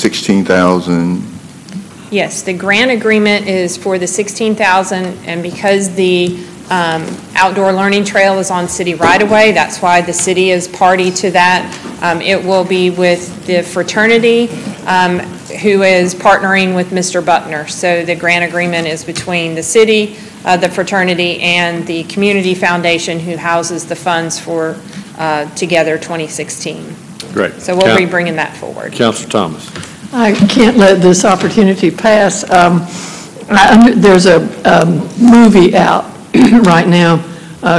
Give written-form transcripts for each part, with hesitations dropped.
$16,000? Yes, the grant agreement is for the $16,000, and because the outdoor learning trail is on city right-of-way, that's why the city is party to that. It will be with the fraternity who is partnering with Mr. Buckner. So the grant agreement is between the city, the fraternity, and the community foundation who houses the funds for Together 2016. Great. So we'll be bringing that forward. Councilor Thomas. I can't let this opportunity pass. There's a movie out right now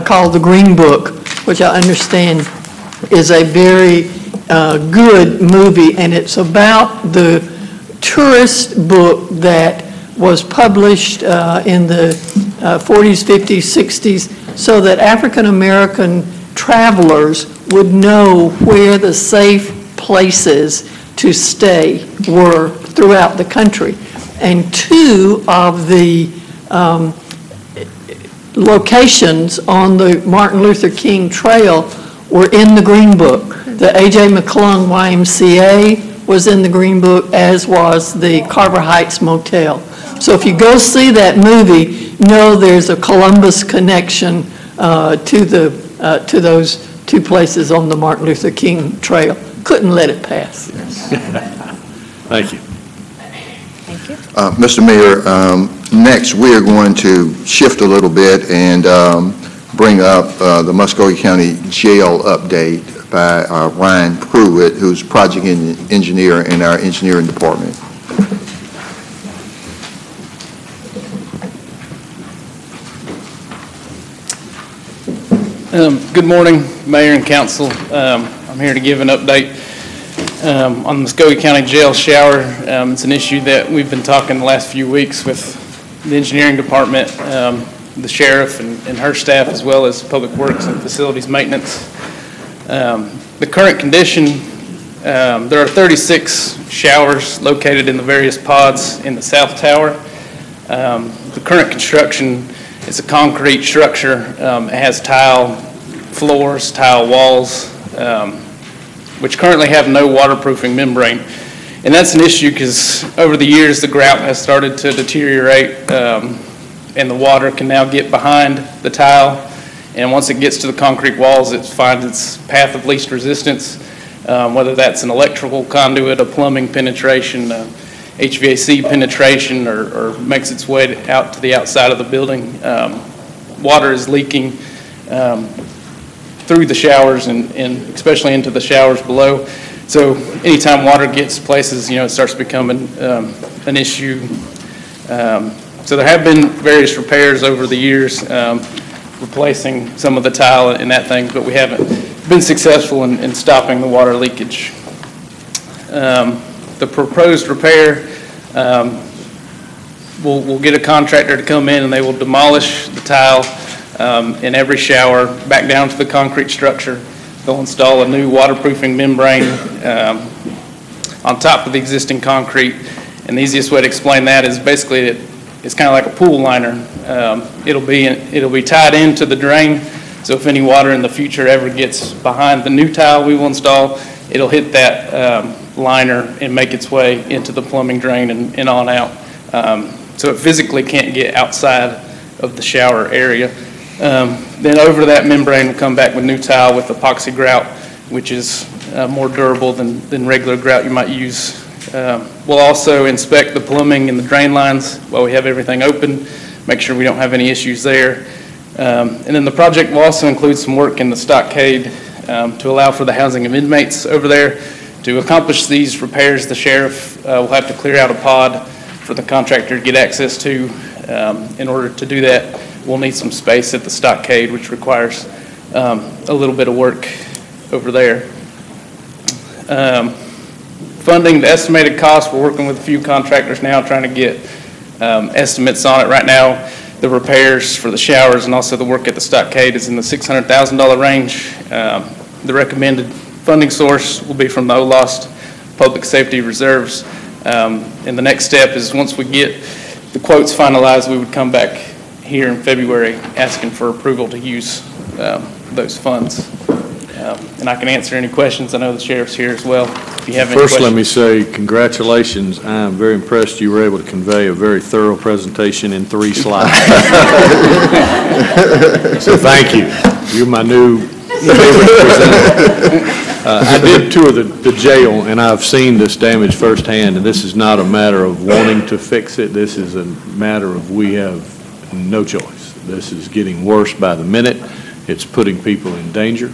called The Green Book, which I understand is a very good movie, and it's about the tourist book that was published in the 40s, 50s, 60s, so that African American travelers would know where the safe places to stay were throughout the country. And two of the locations on the Martin Luther King Trail were in the Green Book. The A.J. McClung YMCA was in the Green Book, as was the Carver Heights Motel. So if you go see that movie, know there's a Columbus connection to those two places on the Martin Luther King Trail. Couldn't let it pass. Thank you. Thank you. Mr. Mayor, next we are going to shift a little bit and bring up the Muscogee County Jail update by Ryan Pruitt, who's project engineer in our engineering department. Good morning, Mayor and Council. I'm here to give an update on the Muscogee County Jail shower. It's an issue that we've been talking the last few weeks with the engineering department, the sheriff and her staff, as well as Public Works and Facilities Maintenance. The current condition, there are 36 showers located in the various pods in the South Tower. The current construction is a concrete structure. It has tile floors, tile walls, which currently have no waterproofing membrane. And that's an issue because over the years the grout has started to deteriorate and the water can now get behind the tile. And once it gets to the concrete walls, it finds its path of least resistance, whether that's an electrical conduit, a plumbing penetration, HVAC penetration, or makes its way out to the outside of the building. Water is leaking through the showers and especially into the showers below. So anytime water gets places, it starts becoming an issue. So there have been various repairs over the years, replacing some of the tile and that thing, but we haven't been successful in stopping the water leakage. The proposed repair, we'll get a contractor to come in and they will demolish the tile in every shower back down to the concrete structure. They'll install a new waterproofing membrane on top of the existing concrete. And the easiest way to explain that is basically it's kind of like a pool liner. It'll be tied into the drain. So if any water in the future ever gets behind the new tile we will install, it'll hit that liner and make its way into the plumbing drain and on out. So it physically can't get outside of the shower area. Then over that membrane will come back with new tile with epoxy grout, which is more durable than regular grout you might use. We'll also inspect the plumbing and the drain lines while we have everything open, make sure we don't have any issues there. And then the project will also include some work in the stockade to allow for the housing of inmates over there. To accomplish these repairs, the sheriff will have to clear out a pod for the contractor to get access to. In order to do that, we'll need some space at the stockade, which requires a little bit of work over there. Funding, the estimated cost, we're working with a few contractors now trying to get estimates on it. Right now, the repairs for the showers and also the work at the stockade is in the $600,000 range. The recommended funding source will be from the OLOST Public Safety Reserves. And the next step is once we get the quotes finalized, we would come back here in February asking for approval to use those funds. And I can answer any questions. I know the sheriff's here as well, if you have any First, questions. let me say congratulations. I am very impressed you were able to convey a very thorough presentation in 3 slides. So thank you. You're my new favorite presenter. I did tour the jail, and I've seen this damage firsthand, and this is not a matter of wanting to fix it. This is a matter of we have no choice. This is getting worse by the minute. It's putting people in danger,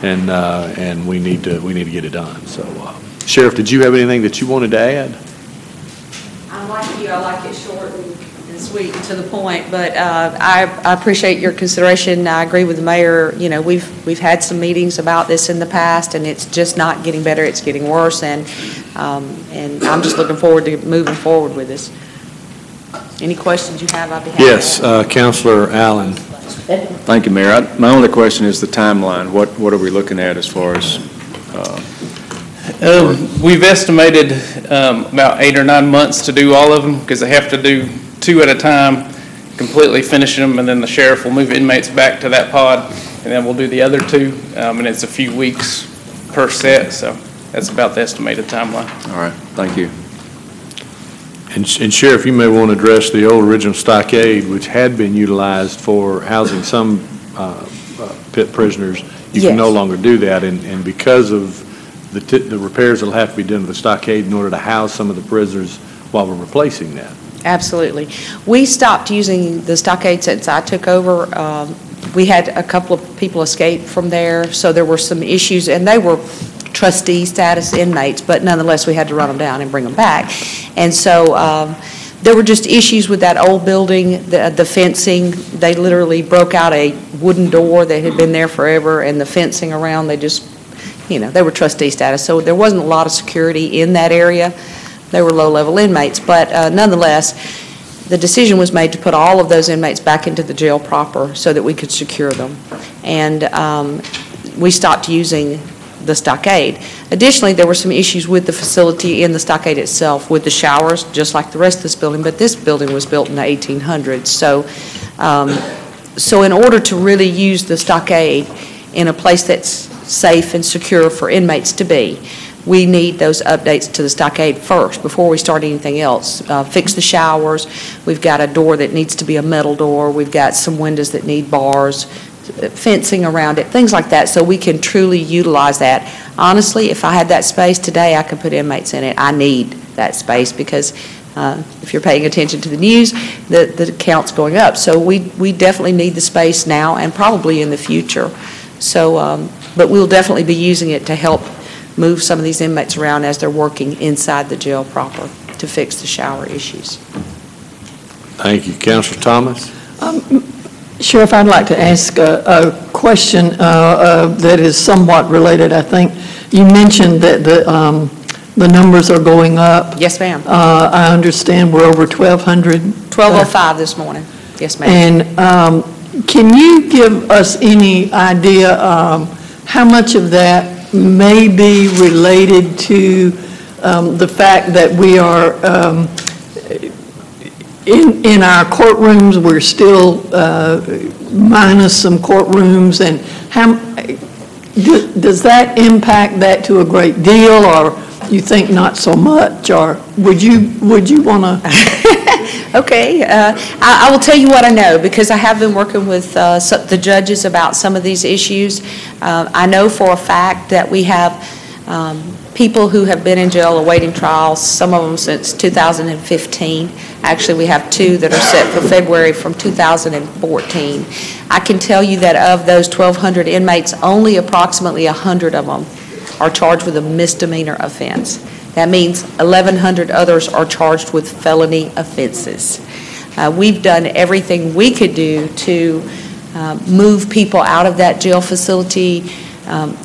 and we need to get it done. So, Sheriff, did you have anything that you wanted to add? I'm like you. I like it short and sweet and to the point. But I appreciate your consideration. I agree with the mayor. You know, we've had some meetings about this in the past, and it's just not getting better. It's getting worse, and I'm just looking forward to moving forward with this. Any questions you have, I'll be happy to Yes, Councilor Allen. Thank you, Mayor. My only question is the timeline. What are we looking at as far as? We've estimated about 8 or 9 months to do all of them, because they have to do 2 at a time, completely finish them, and then the sheriff will move inmates back to that pod, and then we'll do the other 2, and it's a few weeks per set, so that's about the estimated timeline. All right, thank you. And Sheriff, you may want to address the old original stockade, which had been utilized for housing some pit prisoners. You can no longer do that, and because of the repairs that will have to be done to the stockade in order to house some of the prisoners while we're replacing that. Absolutely. We stopped using the stockade since I took over. We had a couple of people escape from there, so there were some issues, and they were trustee status inmates, but nonetheless we had to run them down and bring them back. And so there were just issues with that old building, the fencing. They literally broke out a wooden door that had been there forever, and the fencing around, they just, you know, they were trustee status, so there wasn't a lot of security in that area. They were low-level inmates, but nonetheless, the decision was made to put all of those inmates back into the jail proper so that we could secure them. And we stopped using the stockade. Additionally, there were some issues with the facility in the stockade itself, with the showers, just like the rest of this building, but this building was built in the 1800s. So in order to really use the stockade in a place that's safe and secure for inmates to be, we need those updates to the stockade first before we start anything else. Fix the showers. We've got a door that needs to be a metal door. We've got some windows that need bars, fencing around it, things like that, so we can truly utilize that. Honestly, if I had that space today, I could put inmates in it. I need that space because if you're paying attention to the news, the count's going up. So we definitely need the space now and probably in the future. So, but we'll definitely be using it to help move some of these inmates around as they're working inside the jail proper to fix the shower issues. Thank you. Councilor Thomas? Sheriff, I'd like to ask a question that is somewhat related, I think. You mentioned that the numbers are going up. Yes, ma'am. I understand we're over 1,200. 1205 this morning. Yes, ma'am. And can you give us any idea how much of that may be related to the fact that we are in our courtrooms, we're still minus some courtrooms, and how does that impact that to a great deal, or you think not so much, or would you want to? Okay, I will tell you what I know, because I have been working with the judges about some of these issues. I know for a fact that we have people who have been in jail awaiting trials, some of them since 2015. Actually, we have 2 that are set for February from 2014. I can tell you that of those 1,200 inmates, only approximately 100 of them are charged with a misdemeanor offense. That means 1,100 others are charged with felony offenses. We've done everything we could do to move people out of that jail facility.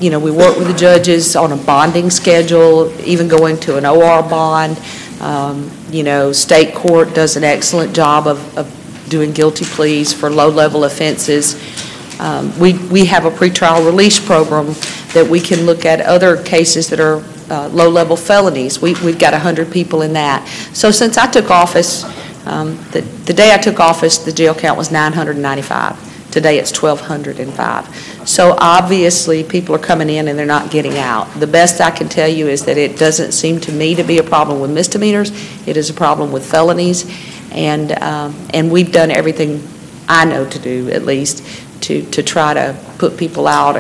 You know, we work with the judges on a bonding schedule, even going to an OR bond. You know, state court does an excellent job of doing guilty pleas for low-level offenses. We have a pretrial release program that we can look at other cases that are low-level felonies. We've got 100 people in that. So since I took office, the day I took office, the jail count was 995. Today, it's 1,205. So obviously, people are coming in and they're not getting out. The best I can tell you is that it doesn't seem to me to be a problem with misdemeanors. It is a problem with felonies, and we've done everything I know to do, at least, to try to put people out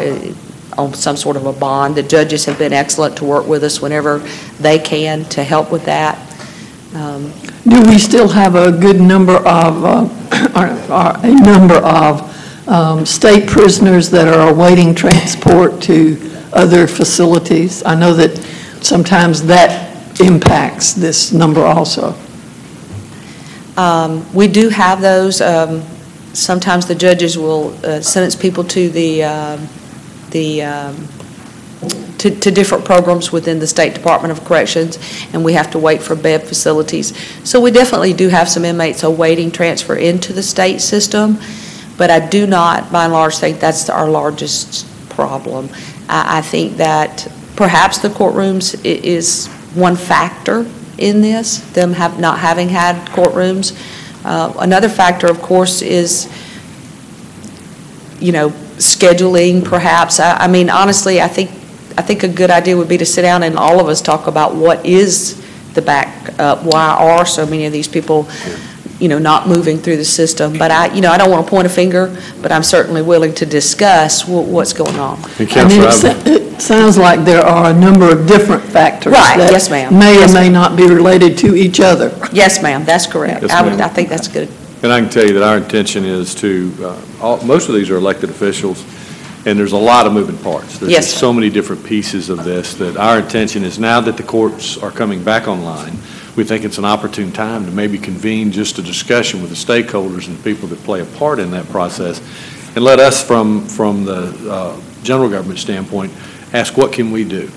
on some sort of a bond. The judges have been excellent to work with us whenever they can to help with that. Do we still have a good number of, state prisoners that are awaiting transport to other facilities? I know that sometimes that impacts this number also. We do have those. Sometimes the judges will sentence people to to different programs within the State Department of Corrections, and we have to wait for bed facilities. So we definitely do have some inmates awaiting transfer into the state system, but I do not, by and large, think that's our largest problem. I think that perhaps the courtrooms is one factor in this, them not having had courtrooms. Another factor, of course, is, scheduling, perhaps. I mean, honestly, I think a good idea would be to sit down and all of us talk about what is the backup, why are so many of these people, not moving through the system. But I don't want to point a finger, but I'm certainly willing to discuss what's going on. It sounds like there are a number of different factors Right, that yes, ma'am. may or may not be related to each other. Yes, ma'am, that's correct. Yes, I think that's good. And I can tell you that our intention is to, most of these are elected officials, and there's a lot of moving parts. There's Yes, just so many different pieces of this that our intention is, now that the courts are coming back online, we think it's an opportune time to maybe convene just a discussion with the stakeholders and people that play a part in that process, and let us, from the general government standpoint, ask what can we do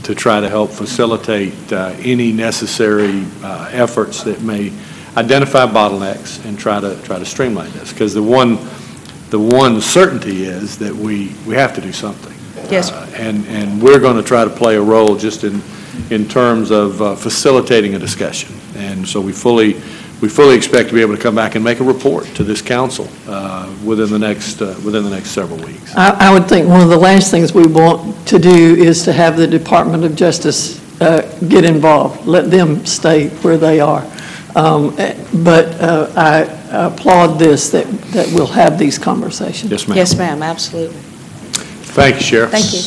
to try to help facilitate any necessary efforts that may identify bottlenecks and try to streamline this. Because the one certainty is that we have to do something. Yes. And we're going to try to play a role just in terms of facilitating a discussion. And so we fully expect to be able to come back and make a report to this council within the next several weeks. I would think one of the last things we want to do is to have the Department of Justice get involved, let them stay where they are. But I applaud this, that we'll have these conversations. Yes, ma'am. Yes, ma'am, absolutely. Thank you, Sheriff. Thank you.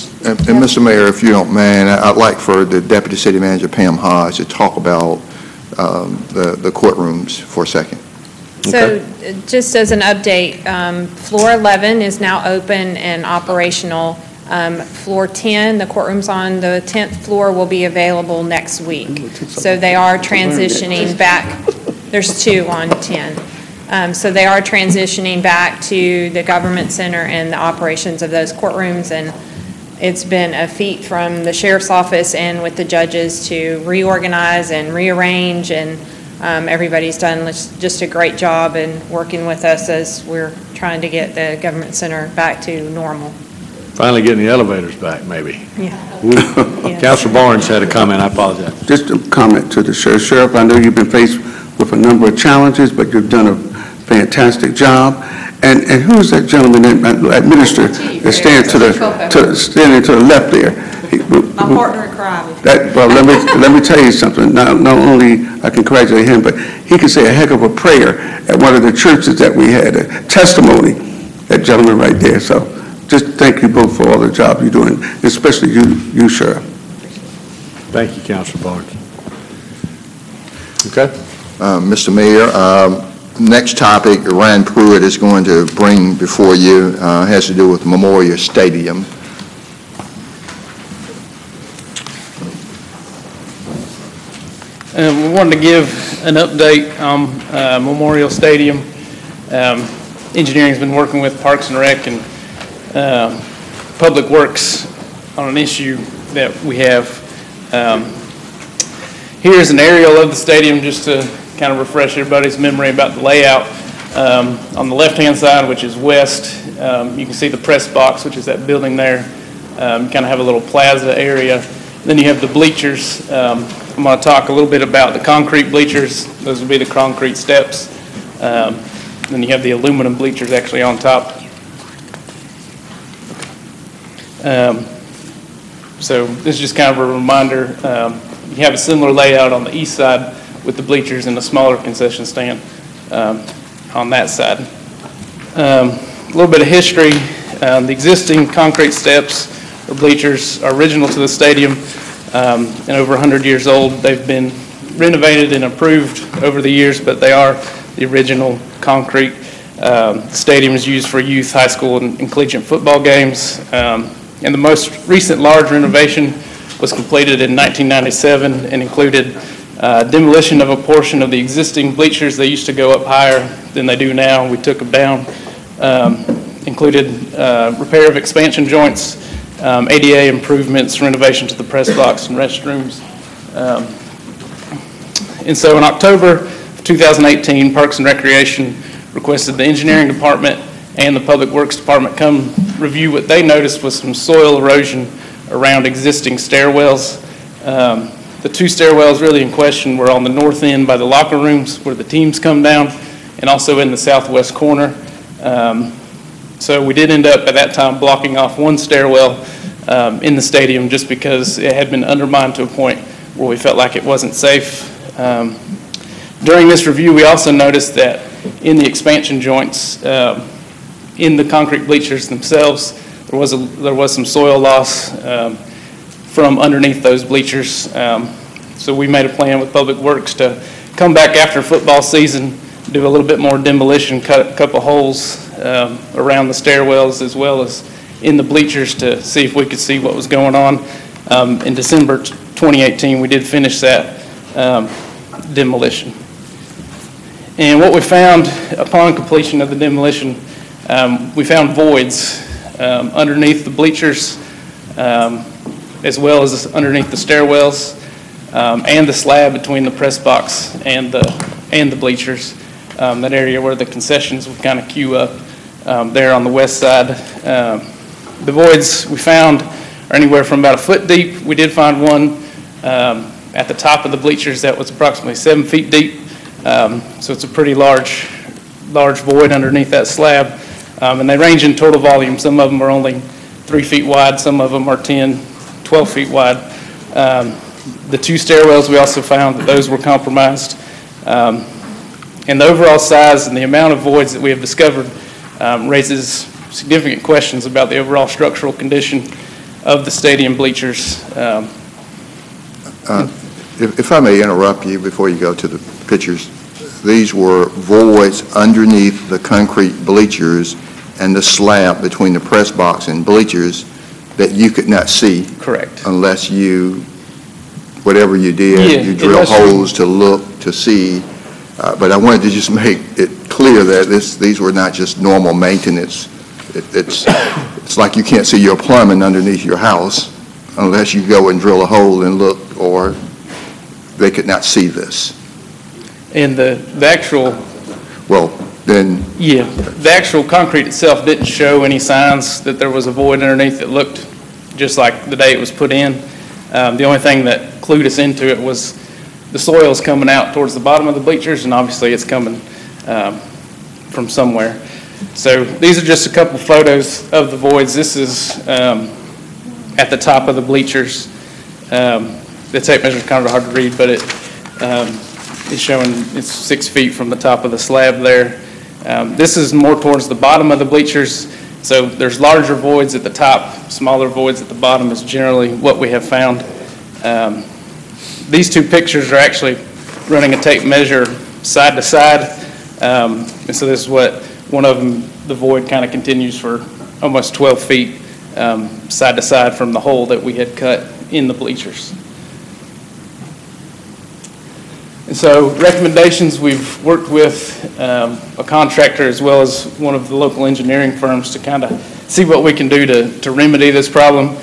And Mr. Mayor, if you don't mind, I'd like for the Deputy City Manager, Pam Hodge, to talk about the courtrooms for a second. So just as an update, floor 11 is now open and operational. Floor 10, the courtrooms on the 10th floor will be available next week. So they are transitioning back. There's 2 on 10. So they are transitioning back to the government center and the operations of those courtrooms, and it's been a feat from the sheriff's office and with the judges to reorganize and rearrange, and everybody's done just a great job in working with us as we're trying to get the government center back to normal. Finally getting the elevators back, maybe. Yeah. Yeah. Councilor Barnes had a comment. I apologize. Just a comment to the sheriff. Sheriff, I know you've been faced with a number of challenges, but you've done a fantastic job. And who's that gentleman, that minister, that's standing to the left there? My partner in crime. Well, let me tell you something. Not only I can congratulate him, but he can say a heck of a prayer at one of the churches that we had, a testimony, that gentleman right there. So just thank you both for all the job you're doing, especially you, Sheriff. Thank you, Councilor Barnes. Okay. Mr. Mayor, next topic Ryan Pruitt is going to bring before you has to do with Memorial Stadium. We wanted to give an update on Memorial Stadium. Engineering's been working with Parks and Rec and Public Works on an issue that we have. Here's an aerial of the stadium just to kind of refresh everybody's memory about the layout. On the left-hand side, which is west, you can see the press box, which is that building there. You kind of have a little plaza area. Then you have the bleachers. I'm going to talk a little bit about the concrete bleachers. Those will be the concrete steps. Then you have the aluminum bleachers actually on top So this is just kind of a reminder. You have a similar layout on the east side with the bleachers and a smaller concession stand on that side. A little bit of history. The existing concrete steps or bleachers are original to the stadium and over 100 years old. They've been renovated and improved over the years, but they are the original concrete. The stadium is used for youth, high school, and collegiate football games. And the most recent large renovation was completed in 1997 and included demolition of a portion of the existing bleachers. They used to go up higher than they do now. We took them down. Included repair of expansion joints, ADA improvements, renovation to the press box and restrooms. And so in October of 2018, Parks and Recreation requested the engineering department and the Public Works Department come review what they noticed was some soil erosion around existing stairwells. The two stairwells really in question were on the north end by the locker rooms where the teams come down, and also in the southwest corner. So we did end up at that time blocking off one stairwell in the stadium just because it had been undermined to a point where we felt like it wasn't safe. During this review, we also noticed that in the expansion joints, in the concrete bleachers themselves, there was some soil loss from underneath those bleachers. So we made a plan with Public Works to come back after football season, do a little bit more demolition, cut a couple holes around the stairwells as well as in the bleachers to see if we could see what was going on. In December 2018, we did finish that demolition. And what we found upon completion of the demolition, we found voids underneath the bleachers as well as underneath the stairwells and the slab between the press box and the bleachers, that area where the concessions would kind of queue up there on the west side. The voids we found are anywhere from about a foot deep. We did find one at the top of the bleachers that was approximately 7 feet deep. So it's a pretty large void underneath that slab. And they range in total volume. Some of them are only 3 feet wide. Some of them are 10, 12 feet wide. The two stairwells, we also found that those were compromised. And the overall size and the amount of voids that we have discovered raises significant questions about the overall structural condition of the stadium bleachers. If I may interrupt you before you go to the pictures, these were voids underneath the concrete bleachers and the slab between the press box and bleachers that you could not see. Correct. Unless you, whatever you did, you drill holes to look to see. But I wanted to just make it clear that these were not just normal maintenance. It's like you can't see your plumbing underneath your house unless you go and drill a hole and look, or they could not see this. And the actual... Well, then... Yeah, the actual concrete itself didn't show any signs that there was a void underneath that looked just like the day it was put in. The only thing that clued us into it was the soil's coming out towards the bottom of the bleachers, and obviously it's coming from somewhere. So these are just a couple photos of the voids. This is at the top of the bleachers. The tape measure is kind of hard to read, but it's showing it's 6 feet from the top of the slab there. This is more towards the bottom of the bleachers. So there's larger voids at the top, smaller voids at the bottom is generally what we have found. These two pictures are actually running a tape measure side to side. And so this is what one of them, the void kind of continues for almost 12 feet side to side from the hole that we had cut in the bleachers. And so recommendations, we've worked with a contractor as well as one of the local engineering firms to kind of see what we can do to remedy this problem.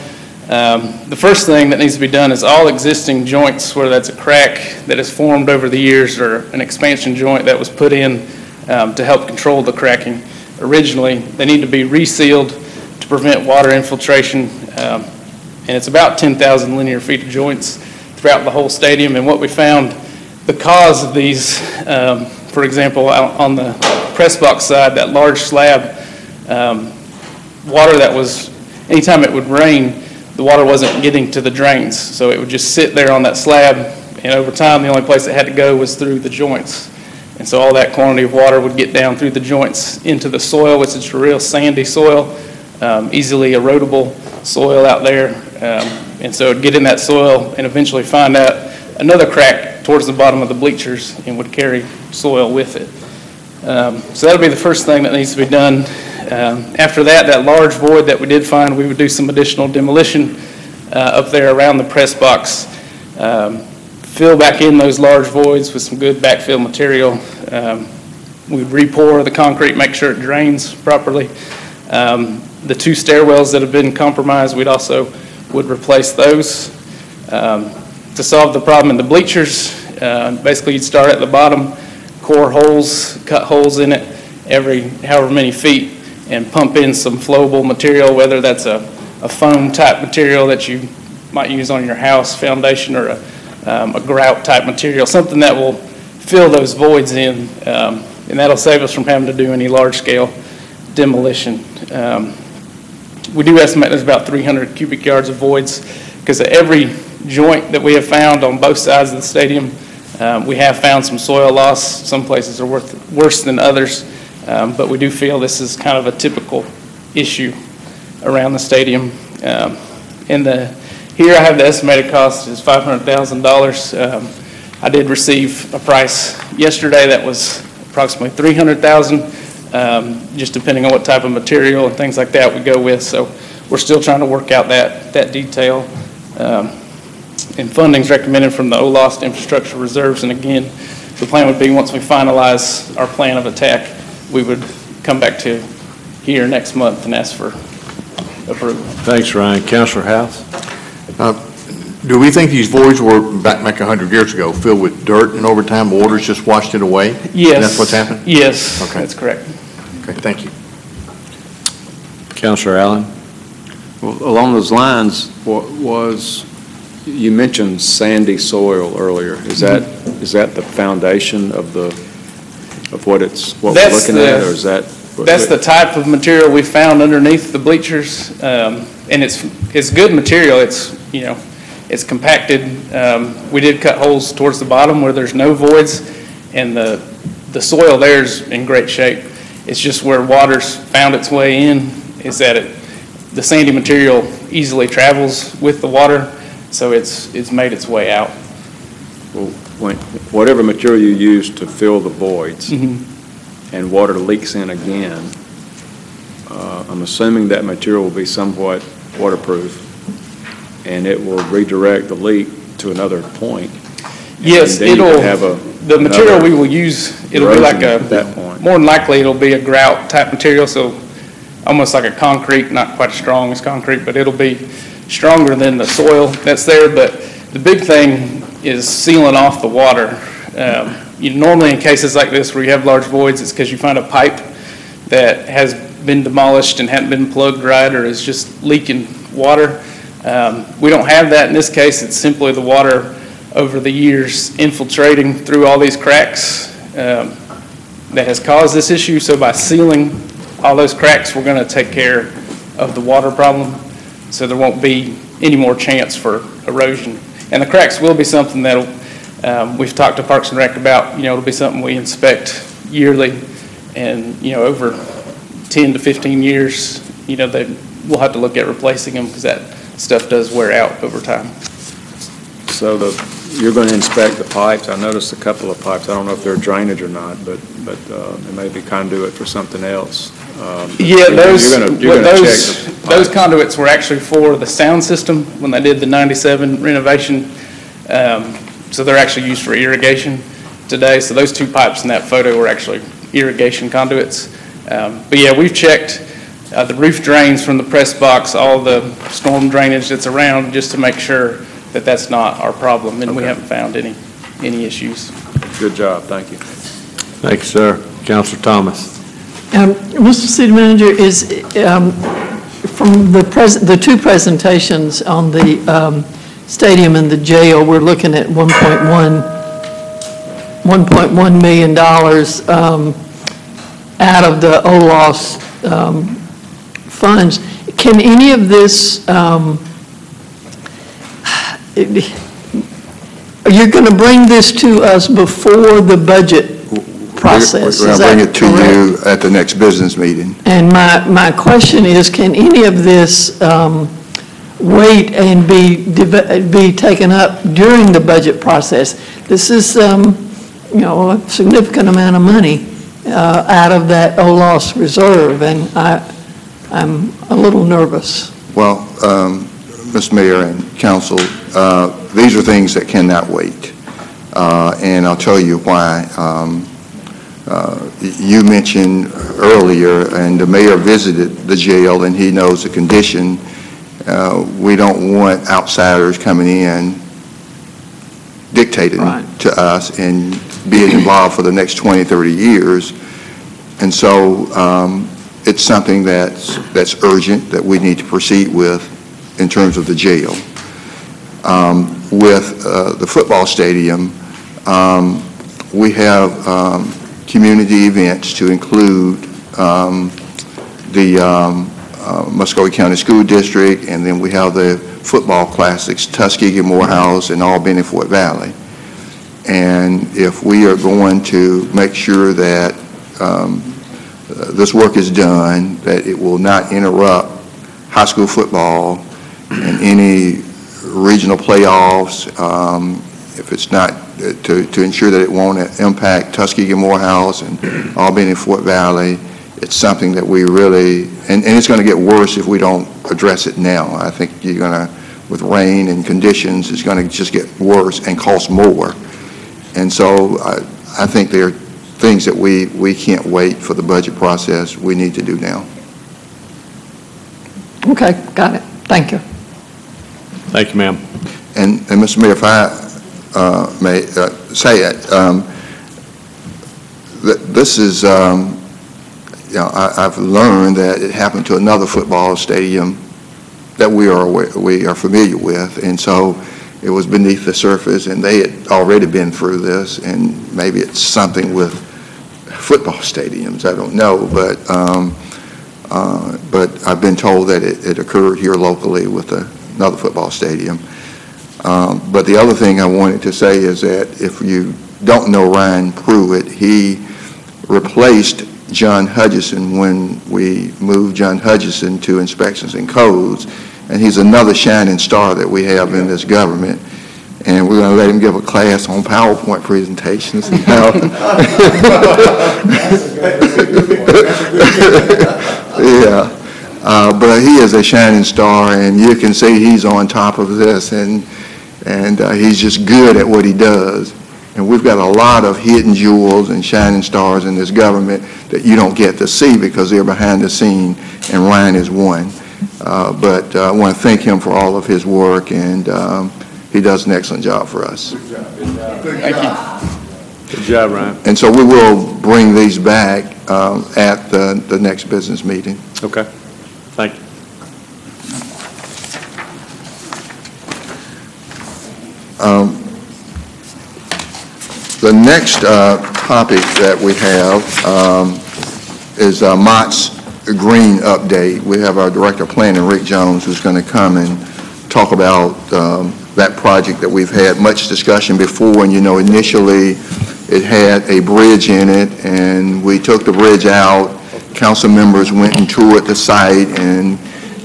The first thing that needs to be done is all existing joints, whether that's a crack that has formed over the years or an expansion joint that was put in to help control the cracking originally, they need to be resealed to prevent water infiltration. And it's about 10,000 linear feet of joints throughout the whole stadium. And what we found, the cause of these, for example, out on the press box side, that large slab, water that was anytime it would rain, the water wasn't getting to the drains. So it would just sit there on that slab, and over time, the only place it had to go was through the joints. And so all that quantity of water would get down through the joints into the soil, which is a real sandy soil, easily erodible soil out there. And so it'd get in that soil and eventually find out another crack towards the bottom of the bleachers and would carry soil with it. So that'll be the first thing that needs to be done. After that, that large void that we did find, we would do some additional demolition up there around the press box. Fill back in those large voids with some good backfill material. We'd re-pour the concrete, make sure it drains properly. The two stairwells that have been compromised, we'd also would replace those. To solve the problem in the bleachers, basically you'd start at the bottom, core holes, cut holes in it every however many feet, and pump in some flowable material, whether that's a foam type material that you might use on your house foundation, or a grout type material, something that will fill those voids in, and that'll save us from having to do any large scale demolition. We do estimate there's about 300 cubic yards of voids, because at every joint that we have found on both sides of the stadium, we have found some soil loss. Some places are worse than others, but we do feel this is kind of a typical issue around the stadium. Here I have the estimated cost is $500,000. I did receive a price yesterday that was approximately $300,000, just depending on what type of material and things like that we go with. So we're still trying to work out that detail. And funding's recommended from the OLOST infrastructure reserves. And again, the plan would be once we finalize our plan of attack, we would come back to here next month and ask for approval. Thanks, Ryan. Councilor House? Do we think these voids were, back 100 years ago, filled with dirt, and over time water's just washed it away? Yes. And that's what's happened? Yes, okay. That's correct. Okay, thank you. Councilor Allen? Well, along those lines, you mentioned sandy soil earlier. Is that the foundation of what we're looking at, or is that? That's the type of material we found underneath the bleachers, and it's good material. It's compacted. We did cut holes towards the bottom where there's no voids, and the soil there's in great shape. It's just where water's found its way in is that the sandy material easily travels with the water, so it's made its way out. Well, whatever material you use to fill the voids, and water leaks in again, I'm assuming that material will be somewhat waterproof, and it will redirect the leak to another point. Yes, the material we will use, it'll be like at that point. More than likely it'll be a grout type material, so almost like a concrete, not quite as strong as concrete, but it'll be stronger than the soil that's there. But the big thing is sealing off the water. Normally in cases like this where you have large voids, it's because you find a pipe that has been demolished and hadn't been plugged right, or is just leaking water. We don't have that in this case. It's simply the water over the years infiltrating through all these cracks that has caused this issue. So by sealing all those cracks, we're going to take care of the water problem, so there won't be any more chance for erosion. And the cracks will be something that'll, we've talked to Parks and Rec about, it'll be something we inspect yearly, and, over 10 to 15 years, we'll have to look at replacing them, because that stuff does wear out over time. So you're going to inspect the pipes. I noticed a couple of pipes. I don't know if they're drainage or not, but it may be conduit for something else. Yeah, those pipes. conduits were actually for the sound system when they did the 97 renovation. So they're actually used for irrigation today. So those two pipes in that photo were actually irrigation conduits. But yeah, we've checked the roof drains from the press box, all the storm drainage that's around, just to make sure that that's not our problem, and we haven't found any issues. Good job, thank you. Thank you, sir. Councilor Thomas. Mr. City Manager, is from the two presentations on the stadium and the jail, we're looking at $1.1 million out of the OLOS funds. can any of this, you're going to bring this to us before the budget process, We're is going to bring that it to you correct? at the next business meeting. And my question is, can any of this wait and be taken up during the budget process? This is, a significant amount of money out of that OLOS reserve, and I'm a little nervous. Well, Mr. Mayor and council, these are things that cannot wait. And I'll tell you why. You mentioned earlier, and the mayor visited the jail, and he knows the condition. We don't want outsiders coming in dictating to us and being involved for the next 20, 30 years. And so it's something that's urgent that we need to proceed with in terms of the jail. With the football stadium, we have community events to include the Muscogee County School District, and then we have the football classics, Tuskegee, Morehouse, and Albany, Fort Valley. And if we are going to make sure that this work is done, that it will not interrupt high school football and any regional playoffs, if it's not, to ensure that it won't impact Tuskegee, Morehouse, and Albany, Fort Valley, it's something that we really, and it's going to get worse if we don't address it now. I think you're going to, with rain and conditions, it's going to just get worse and cost more. And so I think there are things that we can't wait for the budget process. We need to do now. Okay, got it. Thank you. Thank you, ma'am. And Mr. Mayor, if I may say it, this is, I've learned that it happened to another football stadium that we are familiar with, and so it was beneath the surface, and they had already been through this, and maybe it's something with football stadiums. I don't know, but I've been told that it occurred here locally with another football stadium. But the other thing I wanted to say is that if you don't know Ryan Pruitt, he replaced John Hutchison when we moved John Hutchison to inspections and codes, and he's another shining star that we have in this government. And we're going to let him give a class on PowerPoint presentations. Yeah, but he is a shining star, and you can see he's on top of this, and he's just good at what he does. And we've got a lot of hidden jewels and shining stars in this government that you don't get to see because they're behind the scene, and Ryan is one. But I want to thank him for all of his work, and he does an excellent job for us. Good job. Thank you. Good job, Ryan. And so we will bring these back at the next business meeting. Okay. Thank you. The next topic that we have is Mott's Green update. We have our Director of Planning, Rick Jones, who's going to come and talk about that project that we've had much discussion before. And, initially it had a bridge in it, and we took the bridge out. Council members went and toured the site and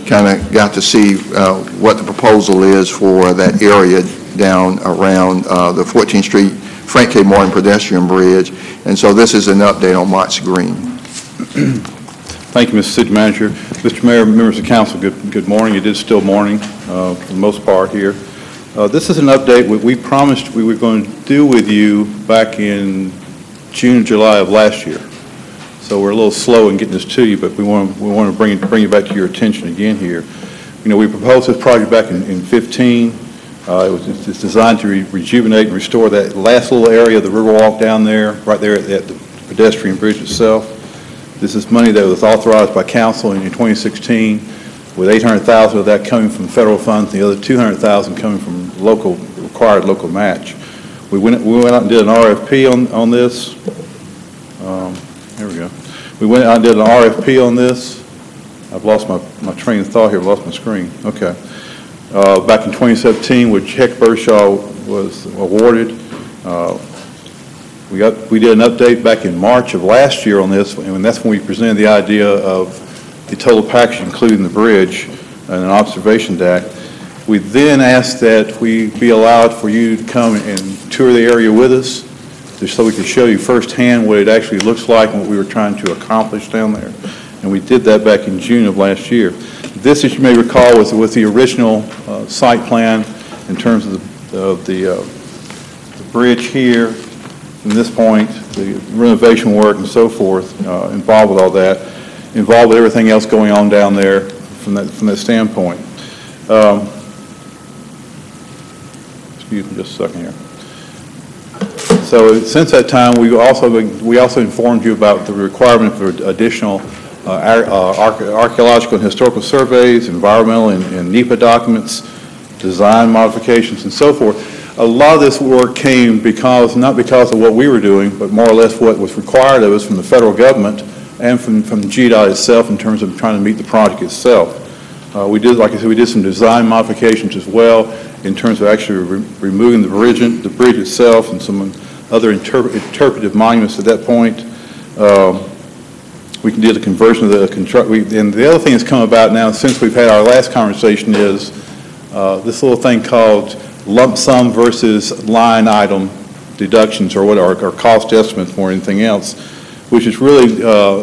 kind of got to see what the proposal is for that area down around the 14th Street Frank K. Martin pedestrian bridge. And so this is an update on Mott's Green. Thank you, Mr. City Manager. Mr. Mayor, members of council, good morning. It is still morning for the most part here. This is an update we promised we were going to do with you back in June, July of last year. So we're a little slow in getting this to you, but we want to bring it back to your attention again here. We proposed this project back in 15. It's designed to rejuvenate and restore that last little area of the Riverwalk down there, right there at the pedestrian bridge itself. This is money that was authorized by council in 2016, with $800,000 of that coming from federal funds, and the other $200,000 coming from required local match. We went out and did an RFP on this. Here we go. We went out and did an RFP on this. I've lost my train of thought here, I've lost my screen. Okay. Back in 2017, which Heck Bershaw was awarded, we did an update back in March of last year on this, and that's when we presented the idea of the total package, including the bridge and an observation deck. We then asked that we be allowed for you to come and tour the area with us, just so we could show you firsthand what it actually looks like and what we were trying to accomplish down there. And we did that back in June of last year. This, as you may recall, was with the original site plan in terms of the bridge here. From this point, the renovation work and so forth, involved with all that, involved with everything else going on down there from that standpoint. Excuse me just a second here. So since that time, we also informed you about the requirement for additional archaeological and historical surveys, environmental and NEPA documents, design modifications, and so forth. A lot of this work came not because of what we were doing, but more or less what was required of us from the federal government and from GDOT itself in terms of trying to meet the project itself. We did, like I said, we did some design modifications as well in terms of actually removing the bridge itself and some other interpretive monuments at that point. We did a conversion of the and the other thing that's come about now since we've had our last conversation is this little thing called lump sum versus line item deductions, or what are cost estimates more than anything else, which is really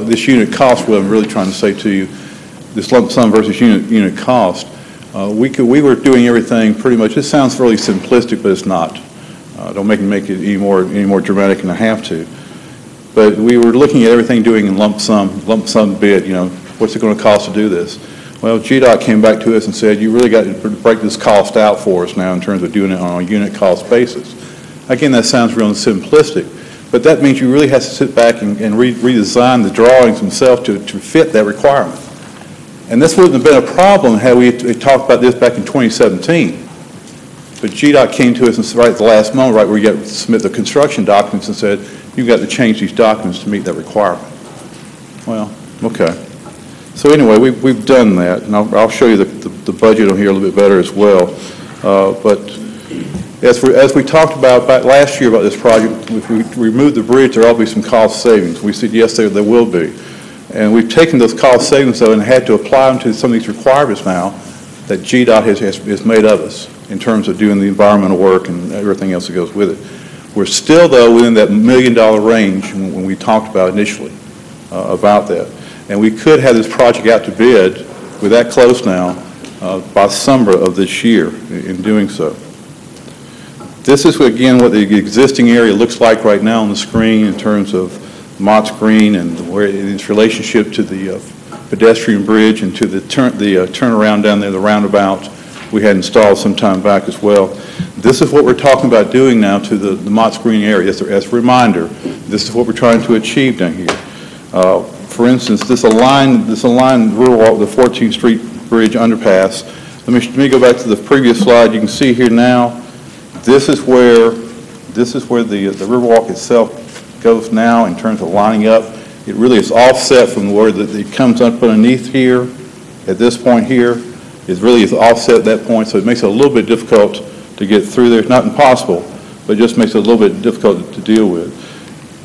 this unit cost. What I'm really trying to say to you, this lump sum versus unit cost. We were doing everything pretty much. This sounds really simplistic, but it's not. Don't make it any more dramatic than I have to. But we were looking at everything doing in lump sum bid. You know, what's it going to cost to do this? Well, GDOT came back to us and said, you really got to break this cost out for us now in terms of doing it on a unit cost basis. Again, that sounds real simplistic, but that means you really have to sit back and redesign the drawings themselves to fit that requirement. And this wouldn't have been a problem had we talked about this back in 2017. But GDOT came to us and right at the last moment, right where you got to submit the construction documents, and said, you've got to change these documents to meet that requirement. Well, okay. So anyway, we've done that, and I'll show you the budget on here a little bit better as well. But as we talked about back last year about this project, if we remove the bridge, there will be some cost savings. We said, yes, there will be. And we've taken those cost savings, though, and had to apply them to some of these requirements now that GDOT has made of us in terms of doing the environmental work and everything else that goes with it. We're still, though, within that $1 million range when we talked about initially about that. And we could have this project out to bid, we're that close now, by summer of this year in doing so. This is, again, what the existing area looks like right now on the screen in terms of Mott's Green and where its relationship to the pedestrian bridge and to the turnaround down there, the roundabout we had installed some time back as well. This is what we're talking about doing now to the Mott's Green area. As a reminder, this is what we're trying to achieve down here. For instance, this aligned Riverwalk, the 14th Street Bridge underpass. Let me go back to the previous slide. You can see here now, this is where the Riverwalk itself goes now in terms of lining up. It really is offset from where it comes up underneath here. At this point here, it really is offset at that point, so it makes it a little bit difficult to get through there. It's not impossible, but it just makes it a little bit difficult to deal with.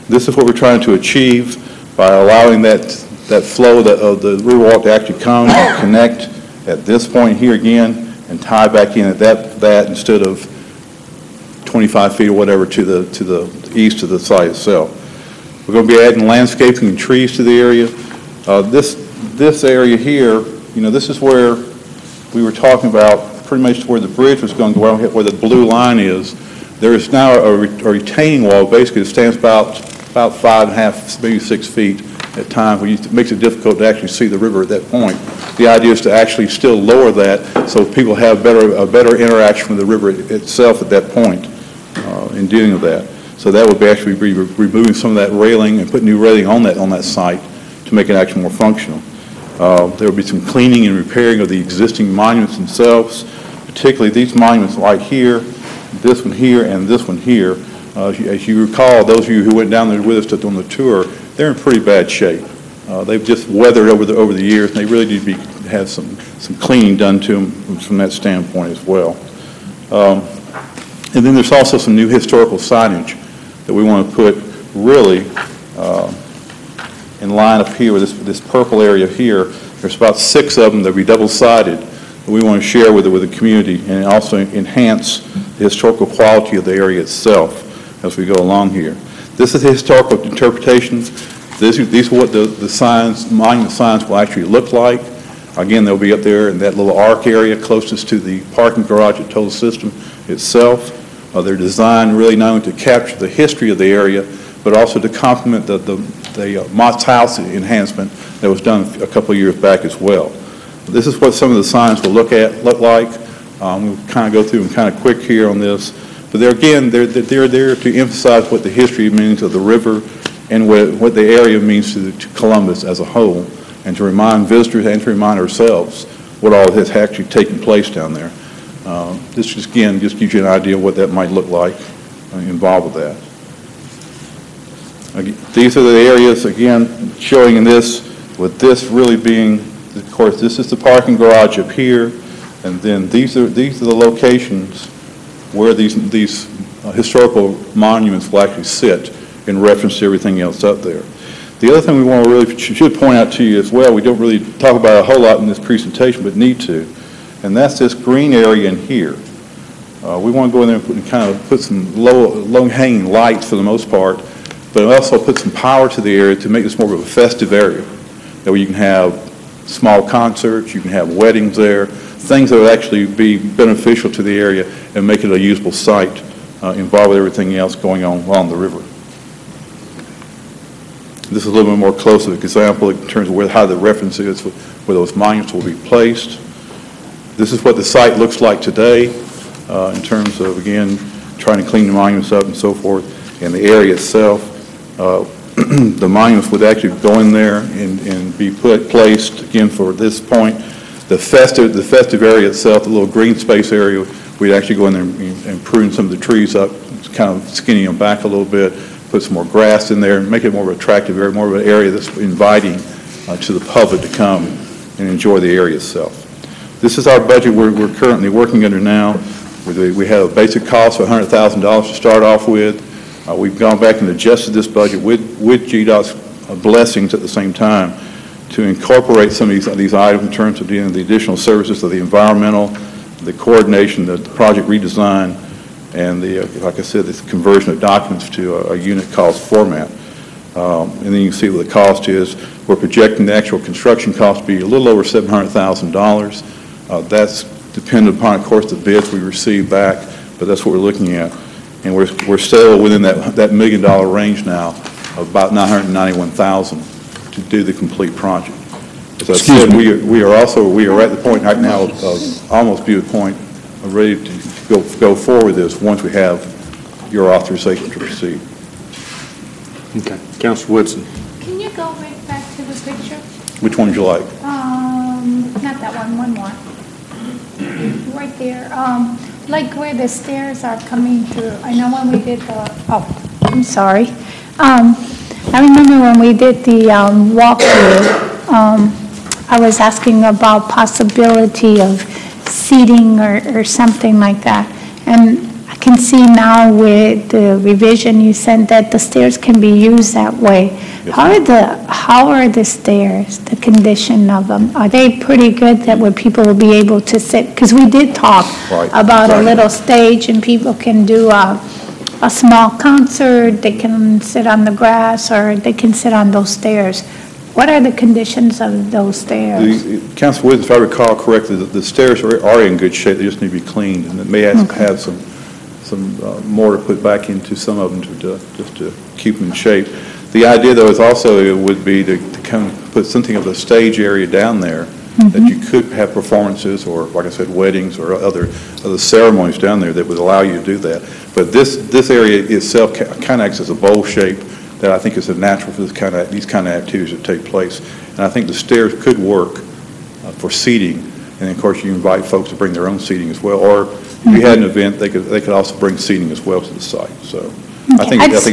This is what we're trying to achieve by allowing that flow of the Riverwalk to actually come and connect at this point here again and tie back in at that instead of 25 feet or whatever to the east of the site itself. We're going to be adding landscaping and trees to the area. This area here, you know, this is where we were talking about pretty much where the bridge was going to go, where the blue line is. There is now a retaining wall, basically, that stands about 5.5, maybe 6 feet at times, it makes it difficult to actually see the river at that point. The idea is to actually still lower that so people have a better interaction with the river itself at that point in dealing with that. So that would actually be removing some of that railing and putting new railing on that site to make it actually more functional. There will be some cleaning and repairing of the existing monuments themselves, particularly these monuments like here, this one here, and this one here. As you recall, those of you who went down there with us on the tour, they're in pretty bad shape. They've just weathered over the years, and they really need to have some cleaning done to them from that standpoint as well. And then there's also some new historical signage that we want to put really in line up here with this purple area here. There's about 6 of them that will be double-sided that we want to share with the community and also enhance the historical quality of the area itself as we go along here. This is the historical interpretations. These are what the signs, monument signs will actually look like. Again, they'll be up there in that little arc area closest to the parking garage at Total System itself. They're designed really not only to capture the history of the area, but also to complement the Mott's House enhancement that was done a couple of years back as well. This is what some of the signs will look like. We'll kind of go through them kind of quick here on this. But they're there to emphasize what the history means of the river and what the area means to Columbus as a whole, and to remind visitors and to remind ourselves what all has actually taken place down there. This just gives you an idea of what that might look like involved with that. These are the areas, again, showing in this, with this really being, of course, this is the parking garage up here, and then these are the locations where these historical monuments will actually sit in reference to everything else up there. The other thing we want to really should point out to you as well, we don't really talk about a whole lot in this presentation, but need to, and that's this green area in here. We want to go in there and kind of put some low-hanging lights for the most part, but also put some power to the area to make this more of a festive area, that where you can have small concerts, you can have weddings there, things that would actually be beneficial to the area and make it a usable site involved with everything else going on along the river. This is a little bit more close example in terms of how the reference is, where those monuments will be placed. This is what the site looks like today in terms of, again, trying to clean the monuments up and so forth, and the area itself. The monuments would actually go in there and be placed, again, for this point. The festive area itself, the little green space area, we'd actually go in there and prune some of the trees up, kind of skinny them back a little bit, put some more grass in there, and make it more of an attractive area, more of an area that's inviting to the public to come and enjoy the area itself. This is our budget we're currently working under now. We have a basic cost of $100,000 to start off with. We've gone back and adjusted this budget with GDOT's blessings at the same time to incorporate some of these items in terms of the additional services of the environmental, the coordination, the project redesign, and like I said, this conversion of documents to a unit cost format. And then you can see what the cost is. We're projecting the actual construction cost to be a little over $700,000. That's dependent upon, of course, the bids we receive back, but that's what we're looking at. And we're still within that $1 million range now of about $991,000 to do the complete project. As I said, we are at the point right now of almost be the point of ready to go forward with this once we have your authorization to proceed. Okay. Councilor Woodson. Can you go right back to the picture? Which one would you like? Not that one more. Right there, like where the stairs are coming through. I know when we did I'm sorry. I remember when we did the walkthrough, I was asking about possibility of seating or something like that. And I can see now with the revision you said that the stairs can be used that way. How are the stairs, the condition of them? Are they pretty good that where people will be able to sit? Because we did talk about a little stage and people can do a small concert, they can sit on the grass, or they can sit on those stairs. What are the conditions of those stairs? Council Woods, if I recall correctly, the stairs are in good shape. They just need to be cleaned, and it may have some mortar put back into some of them just to keep them in shape. The idea, though, is also it would be to kind of put something of a stage area down there that you could have performances or, like I said, weddings or other ceremonies down there that would allow you to do that. But this area itself kind of acts as a bowl shape that I think is natural for these kind of activities to take place. And I think the stairs could work for seating. And of course, you invite folks to bring their own seating as well. Or if you had an event, they could also bring seating as well to the site. So I think I just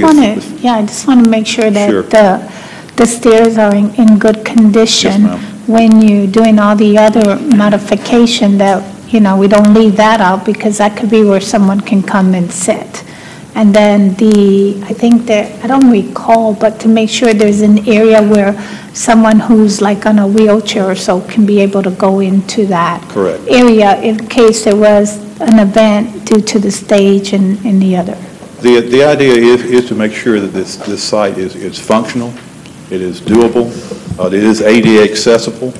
want to make sure that the stairs are in good condition. Yes, ma'am. When you're doing all the other modification that, we don't leave that out because that could be where someone can come and sit. And then I think that, I don't recall, but to make sure there's an area where someone who's like on a wheelchair or so can be able to go into that Correct. area in case there was an event due to the stage and the other. The idea is to make sure that this site is functional, it is doable, it is ADA accessible.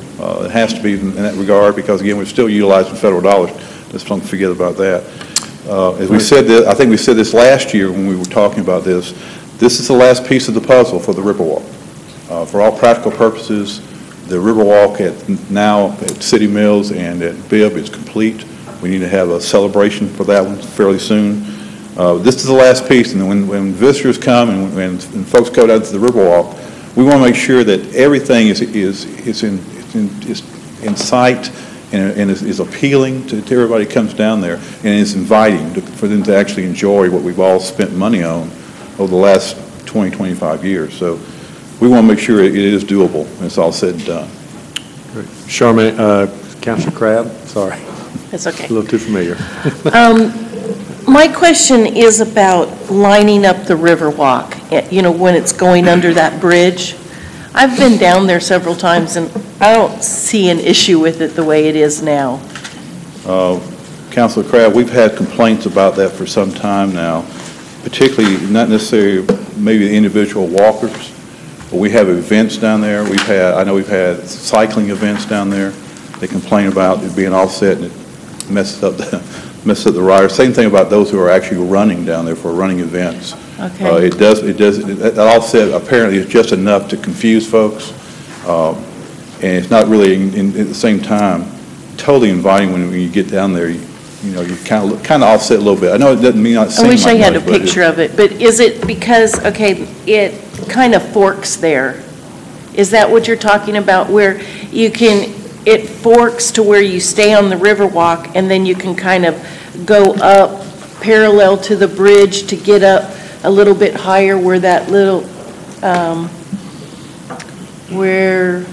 It has to be in that regard because, again, we're still utilizing federal dollars. Let's don't forget about that. As we said, I think we said this last year when we were talking about this. This is the last piece of the puzzle for the Riverwalk. For all practical purposes, the Riverwalk at City Mills and at Bibb is complete. We need to have a celebration for that one fairly soon. This is the last piece, and when visitors come and when folks go down to the Riverwalk, we want to make sure that everything is in sight and is appealing to everybody who comes down there, and is inviting for them to actually enjoy what we've all spent money on over the last 20, 25 years. So we want to make sure it is doable when it's all said and done. Great. Charmaine, Councilor Crabb, sorry. That's okay. A little too familiar. My question is about lining up the Riverwalk, when it's going under that bridge. I've been down there several times, and I don't see an issue with it the way it is now. Councilor Crabb, we've had complaints about that for some time now, particularly not necessarily maybe the individual walkers, but we have events down there. I know we've had cycling events down there. They complain about it being offset and it messes up the riders. Same thing about those who are actually running down there for running events. Okay. That offset apparently is just enough to confuse folks, and it's not really at the same time totally inviting when you get down there. You kind of offset a little bit. I know it doesn't mean not seem I wish like I had much, a picture of it, but is it because, it kind of forks there? Is that what you're talking about, where it forks to where you stay on the Riverwalk, and then you can kind of go up parallel to the bridge to get up a little bit higher where that little, where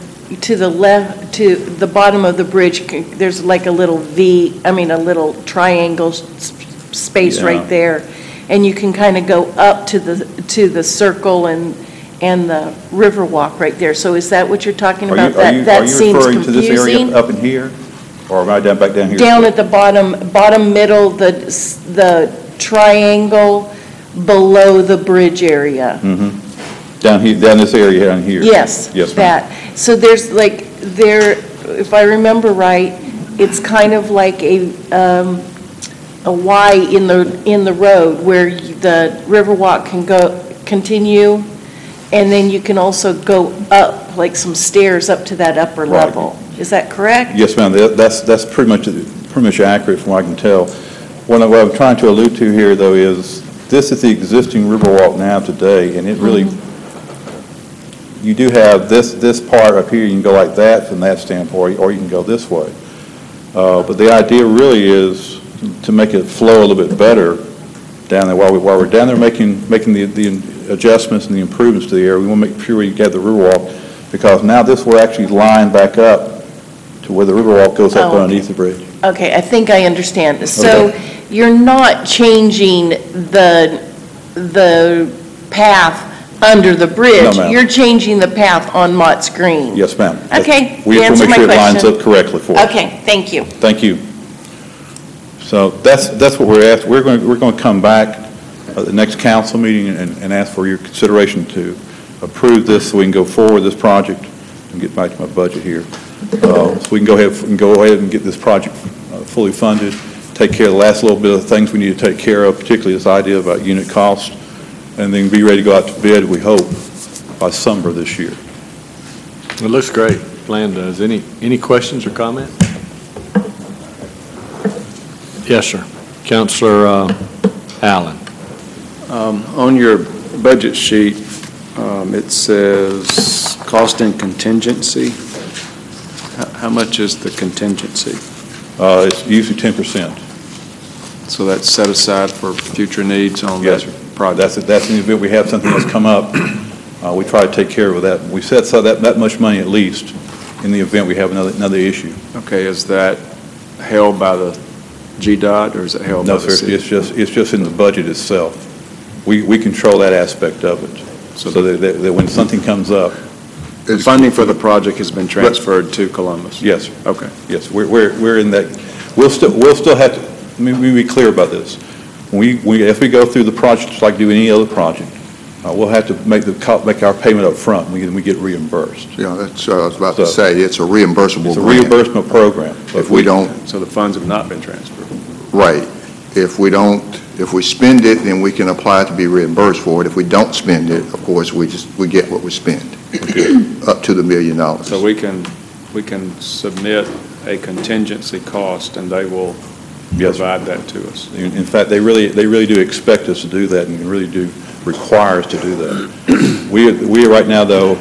to the left, to the bottom of the bridge, there's like a little a little triangle space right there. And you can kind of go up to the circle and the Riverwalk right there. So is that what you're talking about? That seems confusing. Are you referring to this area up in here? Or am I back down here? Down at the bottom middle, the triangle below the bridge area. Mm-hmm. Down this area down here? Yes. Yes, ma'am. That. So there's if I remember right, it's kind of like a Y in the road where the Riverwalk can continue, and then you can also go up, like some stairs up to that upper level. Is that correct? Yes, ma'am. That's pretty much accurate from what I can tell. What I'm trying to allude to here, though, is this is the existing Riverwalk now today, and it really, you do have this part up here. You can go like that from that standpoint, or you can go this way. But the idea really is to make it flow a little bit better down there. While we're down there making the adjustments and the improvements to the area, we want to make sure we get the Riverwalk, because now this will actually line back up to where the Riverwalk goes up underneath the bridge. Okay, I think I understand. So you're not changing the path under the bridge. No, ma'am. You're changing the path on Mott's Green. Yes, ma'am. Okay, We you have to answered make my sure it lines question. up correctly for us. Okay, thank you. Thank you. So that's what we're after. We're going to come back at the next council meeting and ask for your consideration to approve this so we can go forward with this project and get back to my budget here. So we can go ahead and get this project fully funded, take care of the last little bit of things we need to take care of, particularly this idea about unit cost, and then be ready to go out to bid, we hope, by summer this year. It looks great. Plan does. Any questions or comments? Yes, sir. Councilor Allen. On your budget sheet, it says cost and contingency. How much is the contingency? It's usually 10%. So that's set aside for future needs on Yes, that sir. project? That's in the event we have something that's come up We try to take care of that. We set aside that much money at least in the event we have another issue. Okay, is that held by the GDOT or is it held by the city? No, sir, it's just in the budget itself. We control that aspect of it, so that when something comes up. The funding for the project has been transferred to Columbus? Yes, sir. Okay. Yes, we're in that. We'll still have to, let me be clear about this. If we go through the project just like do any other project, we'll have to make our payment up front, and we get reimbursed. Yeah, that's what I was about to say. It's a reimbursable grant. It's a reimbursement program. If we don't. So the funds have not been transferred? Right. If we spend it, then we can apply to be reimbursed for it. If we don't spend it, of course, we get what we spend, up to the $1 million. So we can submit a contingency cost, and they will provide that to us. In fact, they really do expect us to do that, and really do require us to do that. We right now, though,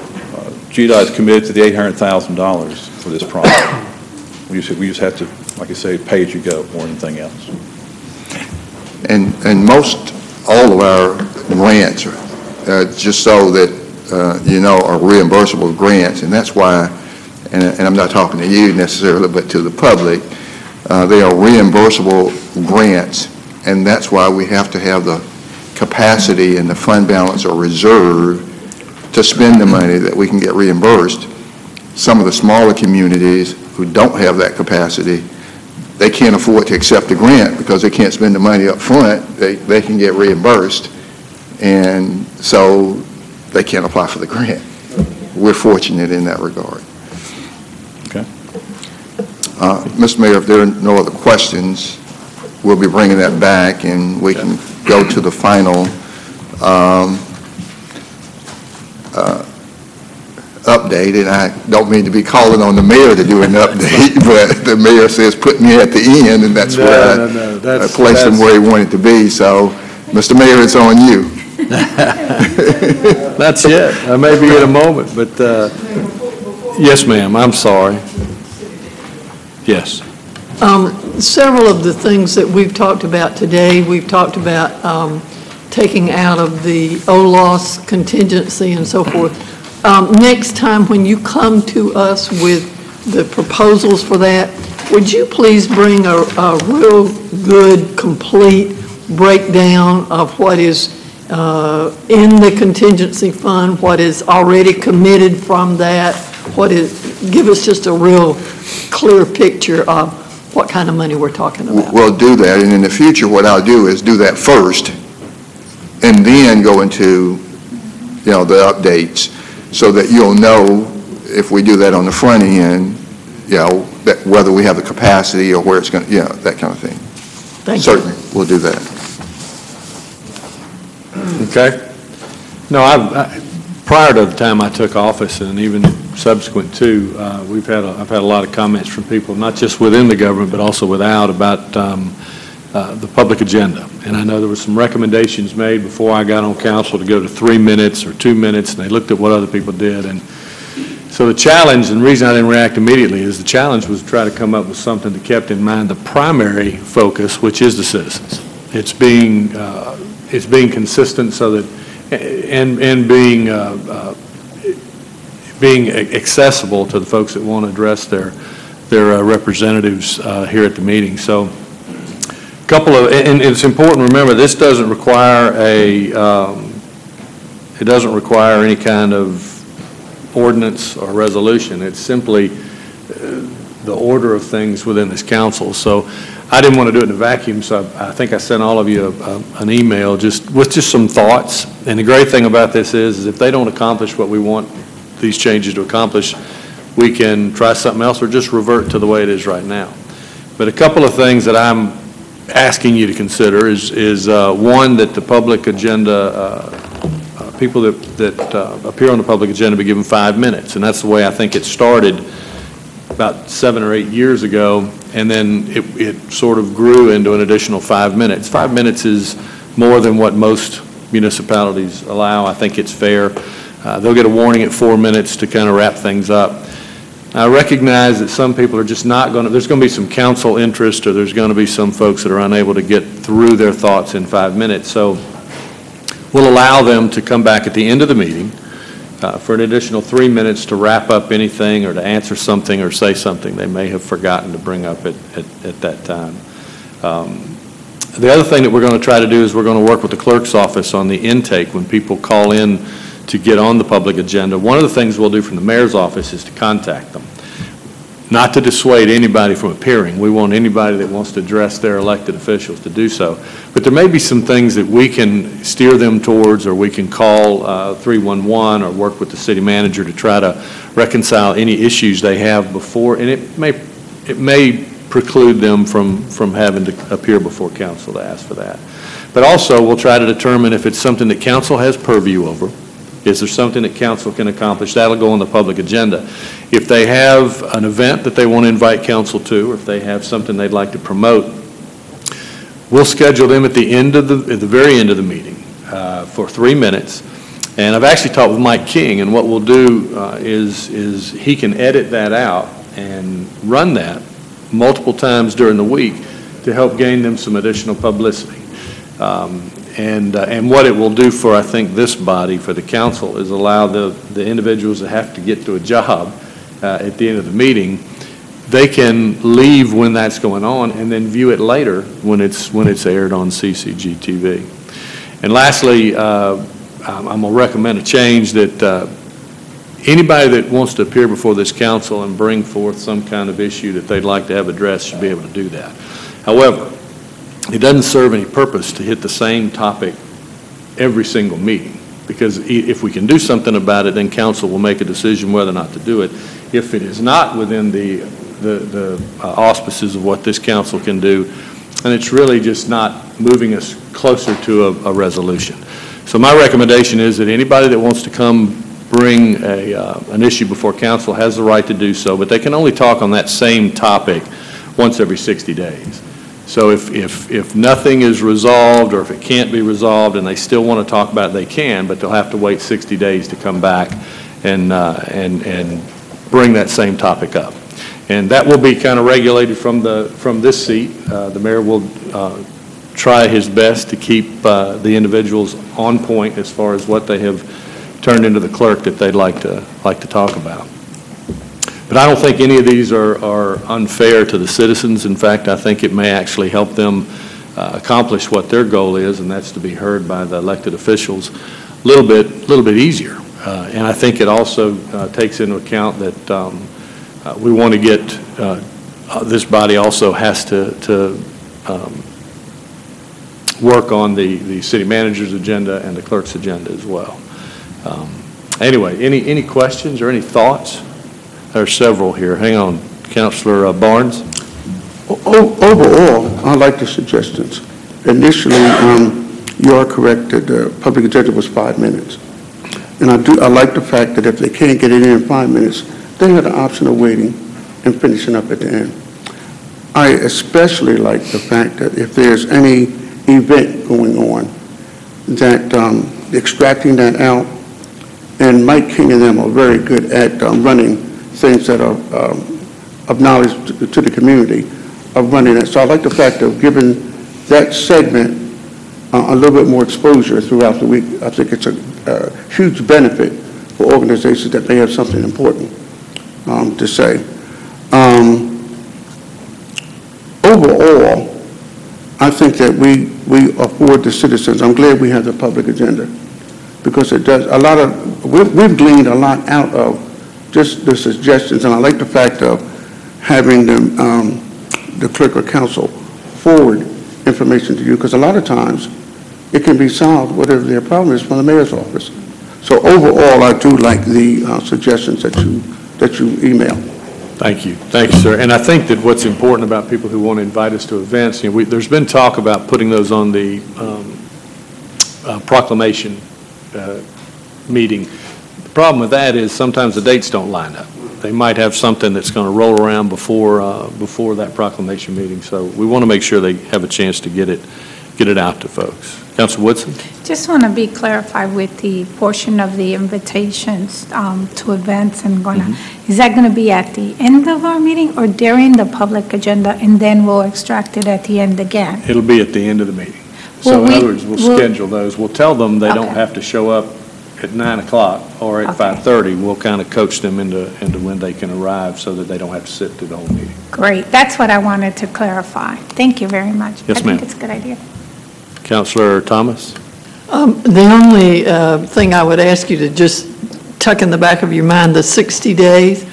GDOT is committed to the $800,000 for this project. We just have to, like I say, pay as you go more than anything else. And most all of our grants are just so that are reimbursable grants, and that's why. And I'm not talking to you necessarily, but to the public. They are reimbursable grants, and that's why we have to have the capacity and the fund balance or reserve to spend the money that we can get reimbursed. Some of the smaller communities who don't have that capacity, they can't afford to accept the grant because they can't spend the money up front. They can get reimbursed, and so they can't apply for the grant. We're fortunate in that regard. Okay. Mr. Mayor, if there are no other questions, we'll be bringing that back, and we can go to the final update. And I don't mean to be calling on the mayor to do an update, but the mayor says put me at the end, and that's where I placed him where he wanted to be. So, Mr. Mayor, it's on you. That's it. I may be in a moment, but yes, ma'am, I'm sorry. Yes. Several of the things that we've talked about today, we've talked about taking out of the OLOS contingency and so forth. Next time when you come to us with the proposals for that, would you please bring a real good, complete breakdown of what is in the contingency fund, what is already committed from that, give us just a real clear picture of what kind of money we're talking about. We'll do that, and in the future, what I'll do is do that first, and then go into, the updates, so that you'll know if we do that on the front end, that whether we have the capacity or where it's going to, that kind of thing. Thank you. Certainly, we'll do that. Okay. No, prior to the time I took office, and even subsequent to, I've had a lot of comments from people, not just within the government, but also without, about the public agenda. And I know there were some recommendations made before I got on council to go to 3 minutes or 2 minutes, and they looked at what other people did. And so the challenge, and the reason I didn't react immediately, is the challenge was to try to come up with something that kept in mind the primary focus, which is the citizens. It's being consistent, so that and being accessible to the folks that want to address their representatives here at the meeting. So and it's important to remember, this doesn't require it doesn't require any kind of ordinance or resolution. It's simply the order of things within this council. So I didn't want to do it in a vacuum, so I think I sent all of you an email with just some thoughts. And the great thing about this is if they don't accomplish what we want these changes to accomplish, we can try something else or just revert to the way it is right now. But a couple of things that I'm asking you to consider is one, that the public agenda, people that appear on the public agenda be given 5 minutes. And that's the way I think it started about 7 or 8 years ago, and then it sort of grew into an additional 5 minutes. 5 minutes is more than what most municipalities allow. I think it's fair. They'll get a warning at 4 minutes to kind of wrap things up. I recognize that some people are just not going to, there's going to be some council interest, or there's going to be some folks that are unable to get through their thoughts in 5 minutes. So we'll allow them to come back at the end of the meeting for an additional 3 minutes to wrap up anything or to answer something or say something they may have forgotten to bring up at that time. The other thing that we're going to try to do is we're going to work with the clerk's office on the intake when people call in to get on the public agenda. One of the things we'll do from the mayor's office is to contact them, not to dissuade anybody from appearing. We want anybody that wants to address their elected officials to do so. But there may be some things that we can steer them towards, or we can call 311 or work with the city manager to try to reconcile any issues they have before, and it may preclude them from having to appear before council to ask for that. But also, we'll try to determine if it's something that council has purview over. Is there something that council can accomplish? That'll go on the public agenda. If they have an event that they want to invite council to, or if they have something they'd like to promote, we'll schedule them at the very end of the meeting for 3 minutes. And I've actually talked with Mike King, and what we'll do is he can edit that out and run that multiple times during the week to help gain them some additional publicity. And what it will do for, I think, this body, for the council, is allow the individuals that have to get to a job at the end of the meeting, they can leave when that's going on and then view it later when it's aired on CCG TV. And lastly, I'm going to recommend a change that anybody that wants to appear before this council and bring forth some kind of issue that they'd like to have addressed should be able to do that. However, it doesn't serve any purpose to hit the same topic every single meeting, because if we can do something about it, then council will make a decision whether or not to do it. If it is not within the auspices of what this council can do, and it's really just not moving us closer to a resolution. So my recommendation is that anybody that wants to come bring an issue before council has the right to do so, but they can only talk on that same topic once every 60 days. So if nothing is resolved, or if it can't be resolved and they still want to talk about it, they can, but they'll have to wait 60 days to come back and bring that same topic up. And that will be kind of regulated from this seat. The mayor will try his best to keep the individuals on point as far as what they have turned into the clerk that they'd like to talk about. But I don't think any of these are unfair to the citizens. In fact, I think it may actually help them accomplish what their goal is, and that's to be heard by the elected officials a little bit easier. And I think it also takes into account that we want to get, this body also has to work on the city manager's agenda and the clerk's agenda as well. Anyway, any questions or any thoughts? There are several here. Hang on. Councilor Barnes. Overall, I like the suggestions. Initially, you are correct that the public agenda was 5 minutes. And I like the fact that if they can't get it in 5 minutes, they have the option of waiting and finishing up at the end. I especially like the fact that if there's any event going on, that extracting that out, and Mike King and them are very good at running things that are of knowledge to the community, of running it. So I like the fact of giving that segment a little bit more exposure throughout the week. I think it's a huge benefit for organizations that may have something important to say. Overall, I think that we afford the citizens, I'm glad we have the public agenda, because it does a lot of, we've gleaned a lot out of just the suggestions, and I like the fact of having them, the clerk or council forward information to you, because a lot of times it can be solved, whatever their problem is, from the mayor's office. So overall, I do like the suggestions that you email. Thank you, sir. And I think that what's important about people who want to invite us to events, you know, there's been talk about putting those on the proclamation meeting. The problem with that is sometimes the dates don't line up. They might have something that's going to roll around before that proclamation meeting. So we want to make sure they have a chance to get it out to folks. Councilor Woodson? Just want to be clarified with the portion of the invitations to events and is that going to be at the end of our meeting or during the public agenda, and then we'll extract it at the end again? It'll be at the end of the meeting. So in other words, we'll schedule those. We'll tell them they don't have to show up at 9 o'clock or at Okay. 5:30, we'll kind of coach them into when they can arrive so that they don't have to sit through the whole meeting. Great, that's what I wanted to clarify. Thank you very much. Yes, I ma'am. think it's a good idea. Councilor Thomas? The only thing I would ask you to just tuck in the back of your mind, the 60 days,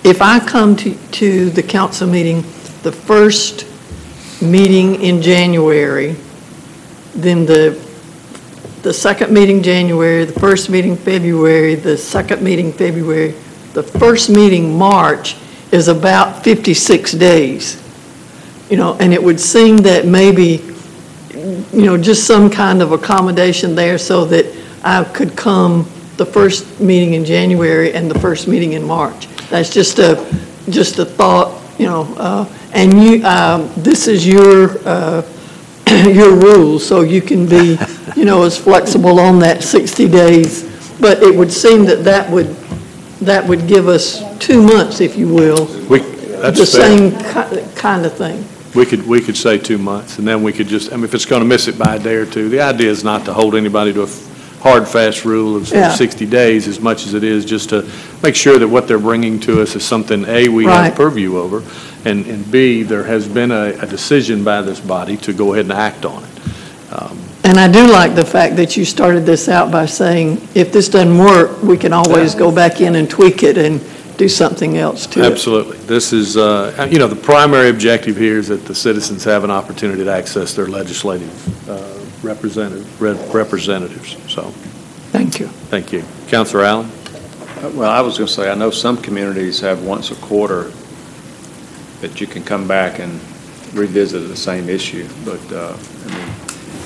if I come to the council meeting, the first meeting in January, then the second meeting January, the first meeting February, the second meeting February, the first meeting March is about 56 days. And it would seem that maybe, just some kind of accommodation there so that I could come the first meeting in January and the first meeting in March. That's just a thought, and this is your rules, so you can be, as flexible on that 60 days. But it would seem that would give us 2 months, if you will. That's the fair. same kind of thing. We could say 2 months, and then we could just, if it's going to miss it by a day or two, the idea is not to hold anybody to a hard, fast rule of 60 days as much as it is just to make sure that what they're bringing to us is something, A, we have purview over, and B, there has been a decision by this body to go ahead and act on it. And I do like the fact that you started this out by saying, if this doesn't work, we can always go back in and tweak it and do something else to it. Absolutely. This is, the primary objective here is that the citizens have an opportunity to access their legislative representatives. So, thank you. Thank you. Councilor Allen? Well, I was going to say, I know some communities have once a quarter that you can come back and revisit the same issue, but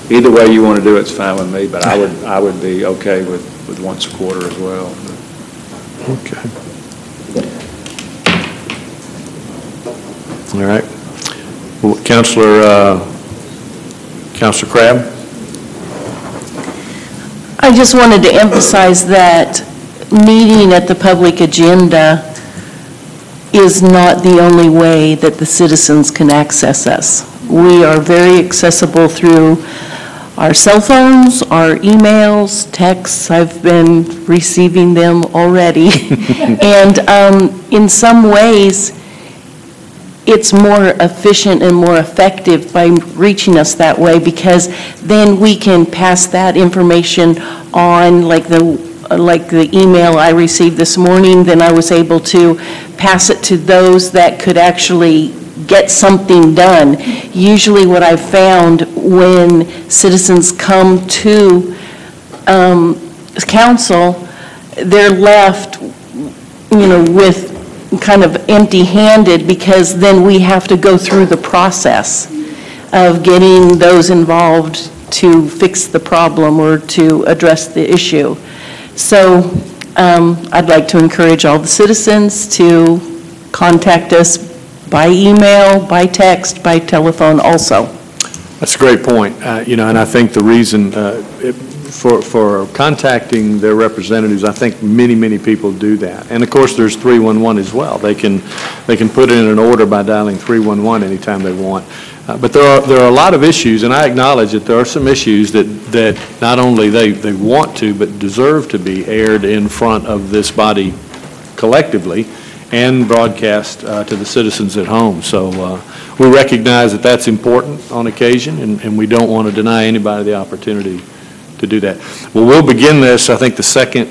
either way you want to do it's fine with me, but I would be okay with once a quarter as well. Okay. All right. Well, Councilor Crabb? I just wanted to emphasize that meeting at the public agenda is not the only way that the citizens can access us. We are very accessible through our cell phones, our emails, texts. I've been receiving them already. And in some ways, it's more efficient and more effective by reaching us that way, because then we can pass that information on, like the email I received this morning, then I was able to pass it to those that could actually get something done. Usually what I've found when citizens come to council, they're left, with kind of empty-handed, because then we have to go through the process of getting those involved to fix the problem or to address the issue. So I'd like to encourage all the citizens to contact us by email, by text, by telephone also. That's a great point. And I think the reason for contacting their representatives, I think many people do that. And of course, there's 311 as well. They can put in an order by dialing 311 anytime they want. But there are a lot of issues, and I acknowledge that there are some issues that not only they want to, but deserve to be aired in front of this body collectively and broadcast to the citizens at home. So we recognize that that's important on occasion, and we don't want to deny anybody the opportunity to do that. Well, we'll begin this, I think, the second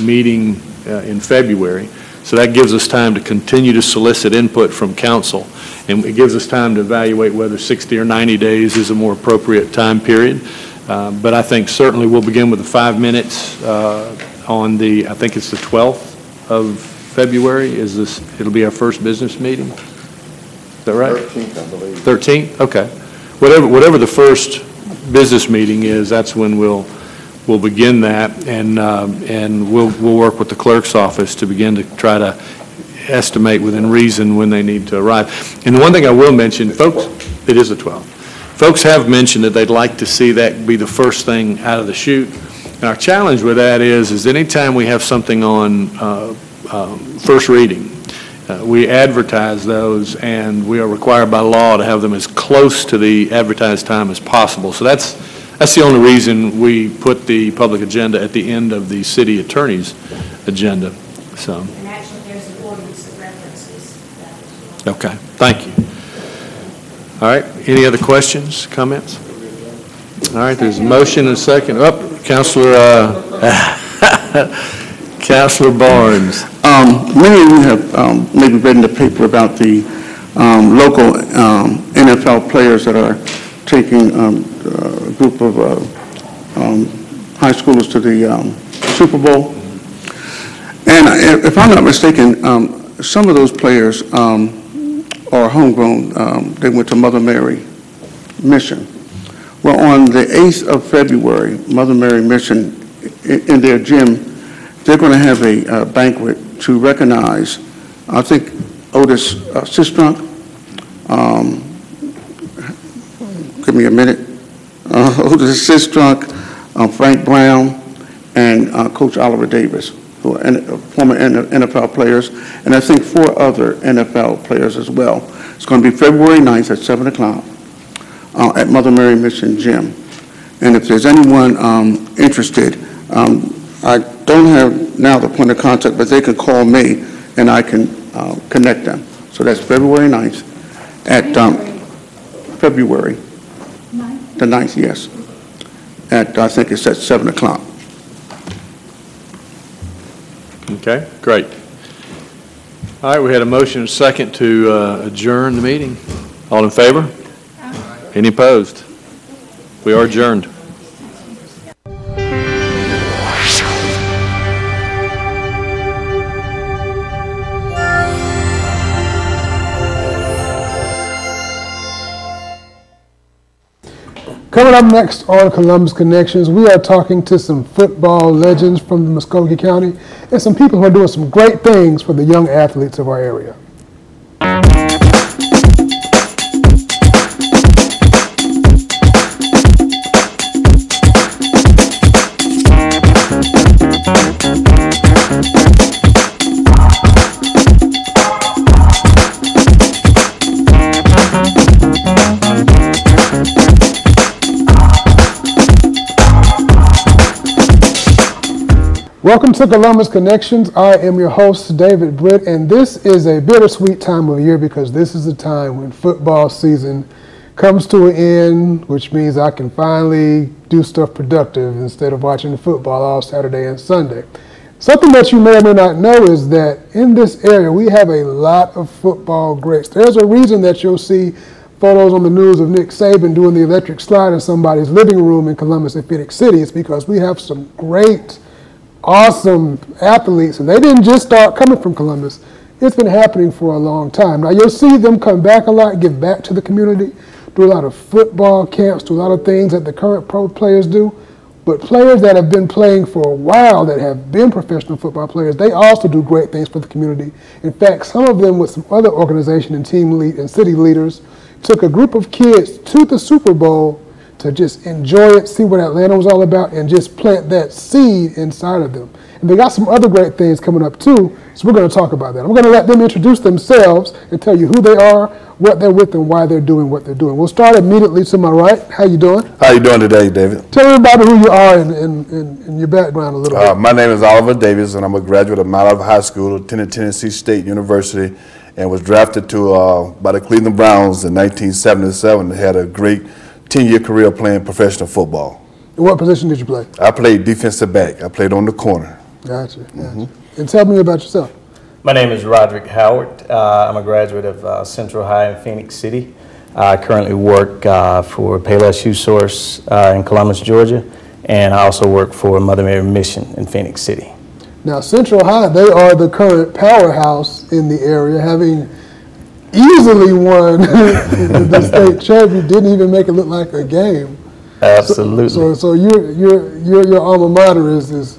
meeting in February. So that gives us time to continue to solicit input from council, and it gives us time to evaluate whether 60 or 90 days is a more appropriate time period. But I think certainly we'll begin with the 5 minutes on the, I think it's the 12th of February. It'll be our first business meeting? Is that right? 13th, I believe. 13th? Okay. Whatever the first business meeting is, that's when we'll begin that, and we'll work with the clerk's office to begin to try to estimate within reason when they need to arrive. And the one thing I will mention, folks, it is the 12th. Folks have mentioned that they'd like to see that be the first thing out of the chute. And our challenge with that is anytime we have something on first reading, we advertise those, and we are required by law to have them as close to the advertised time as possible. So that's That's the only reason we put the public agenda at the end of the city attorney's agenda, so. And actually, there's an ordinance that references that as well. Okay, thank you. All right, any other questions, comments? All right, there's a motion and a second. Councilor Councilor Barnes. Many of you have maybe read in the paper about the local NFL players that are taking a group of high schoolers to the Super Bowl. And if I'm not mistaken, some of those players are homegrown. They went to Mother Mary Mission. Well, on the 8th of February, Mother Mary Mission, in their gym, they're going to have a banquet to recognize, I think, Otis Sistrunk. Give me a minute. Otis Sistrunk, Frank Brown, and Coach Oliver Davis, who are former NFL players, and I think 4 other NFL players as well. It's going to be February 9th at 7 o'clock at Mother Mary Mission Gym. And if there's anyone interested, I don't have now the point of contact, but they can call me and I can connect them. So that's February 9th at February the 9th, yes. At, I think it's at 7 o'clock. Okay, great. All right, we had a motion and a second to adjourn the meeting. All in favor? Any opposed? We are adjourned. Coming up next on Columbus Connections, we are talking to some football legends from Muskogee County and some people who are doing some great things for the young athletes of our area. Welcome to Columbus Connections. I am your host, David Britt, and this is a bittersweet time of year because this is the time when football season comes to an end, which means I can finally do stuff productive instead of watching football all Saturday and Sunday. Something that you may or may not know is that in this area, we have a lot of football greats. There's a reason that you'll see photos on the news of Nick Saban doing the electric slide in somebody's living room in Columbus and Phoenix City. It's because we have some great, awesome athletes, and they didn't just start coming from Columbus. It's been happening for a long time. Now, you'll see them come back a lot, give back to the community, do a lot of football camps, do a lot of things that the current pro players do. But players that have been playing for a while, that have been professional football players, they also do great things for the community. In fact, some of them with some other organization and team lead and city leaders took a group of kids to the Super Bowl to just enjoy it, see what Atlanta was all about, and just plant that seed inside of them. And they got some other great things coming up too, so we're going to talk about that. I'm going to let them introduce themselves and tell you who they are, what they're with, and why they're doing what they're doing. We'll start immediately to my right. How you doing? How you doing today, David? Tell everybody who you are and your background a little bit. My name is Oliver Davis, and I'm a graduate of Mount Oliver High School, attended Tennessee State University, and was drafted to by the Cleveland Browns in 1977 and had a great 10-year career playing professional football. What position did you play? I played defensive back. I played on the corner. Gotcha. And tell me about yourself. My name is Roderick Howard. I'm a graduate of Central High in Phoenix City. I currently work for Payless Shoe Source in Columbus, Georgia, and I also work for Mother Mary Mission in Phoenix City. Now, Central High, they are the current powerhouse in the area, having easily won the state champion. Didn't even make it look like a game. Absolutely. So your alma mater is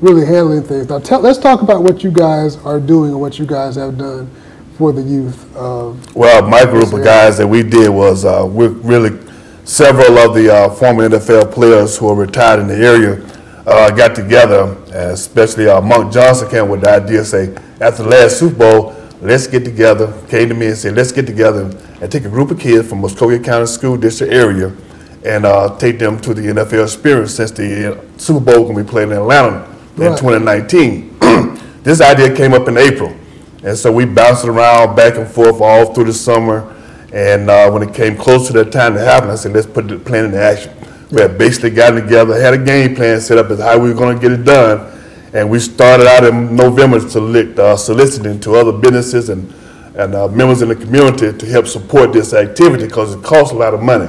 really handling things. Now let's talk about what you guys are doing and what you guys have done for the youth of. Well, my group of guys that we did was several of the former NFL players who are retired in the area got together, especially Monk Johnson came with the idea, say after the last Super Bowl, let's get together, came to me and said, let's get together and take a group of kids from Muskogee County School District area and take them to the NFL experience since the Super Bowl when we played in Atlanta in 2019. This idea came up in April, and so we bounced it around back and forth all through the summer. And when it came close to that time to happen, I said, let's put the plan into action. We had basically gotten together, had a game plan set up as how we were going to get it done. And we started out in November soliciting to other businesses and members in the community to help support this activity because it costs a lot of money.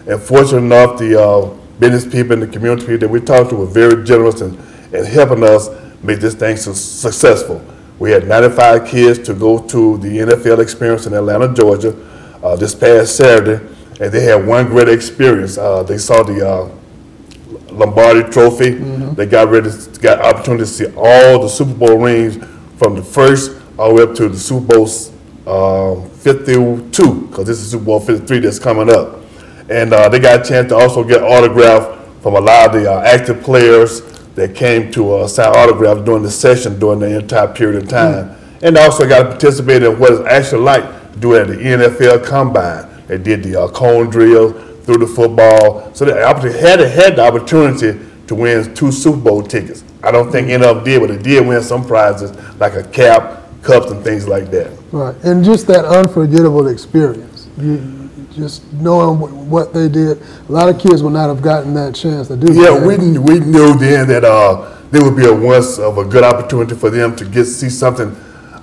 And fortunate enough, the business people and the community people that we talked to were very generous in helping us make this thing successful. We had 95 kids to go to the NFL experience in Atlanta, Georgia, this past Saturday, and they had one great experience. They saw the Lombardi Trophy. They got opportunity to see all the Super Bowl rings from the first all the way up to the Super Bowl 52, because this is Super Bowl 53 that's coming up. And they got a chance to also get autograph from a lot of the active players that came to sign autographs during the session during the entire period of time. And also got to participate in what it's actually like to do it at the NFL Combine. They did the cone drill, threw the football. So they had the opportunity to win 2 Super Bowl tickets. I don't think any of them did, but they did win some prizes like a cap, cups, and things like that. Right, and just that unforgettable experience. Just knowing what they did, a lot of kids would not have gotten that chance to do that. Yeah, we knew then that there would be a good opportunity for them to see something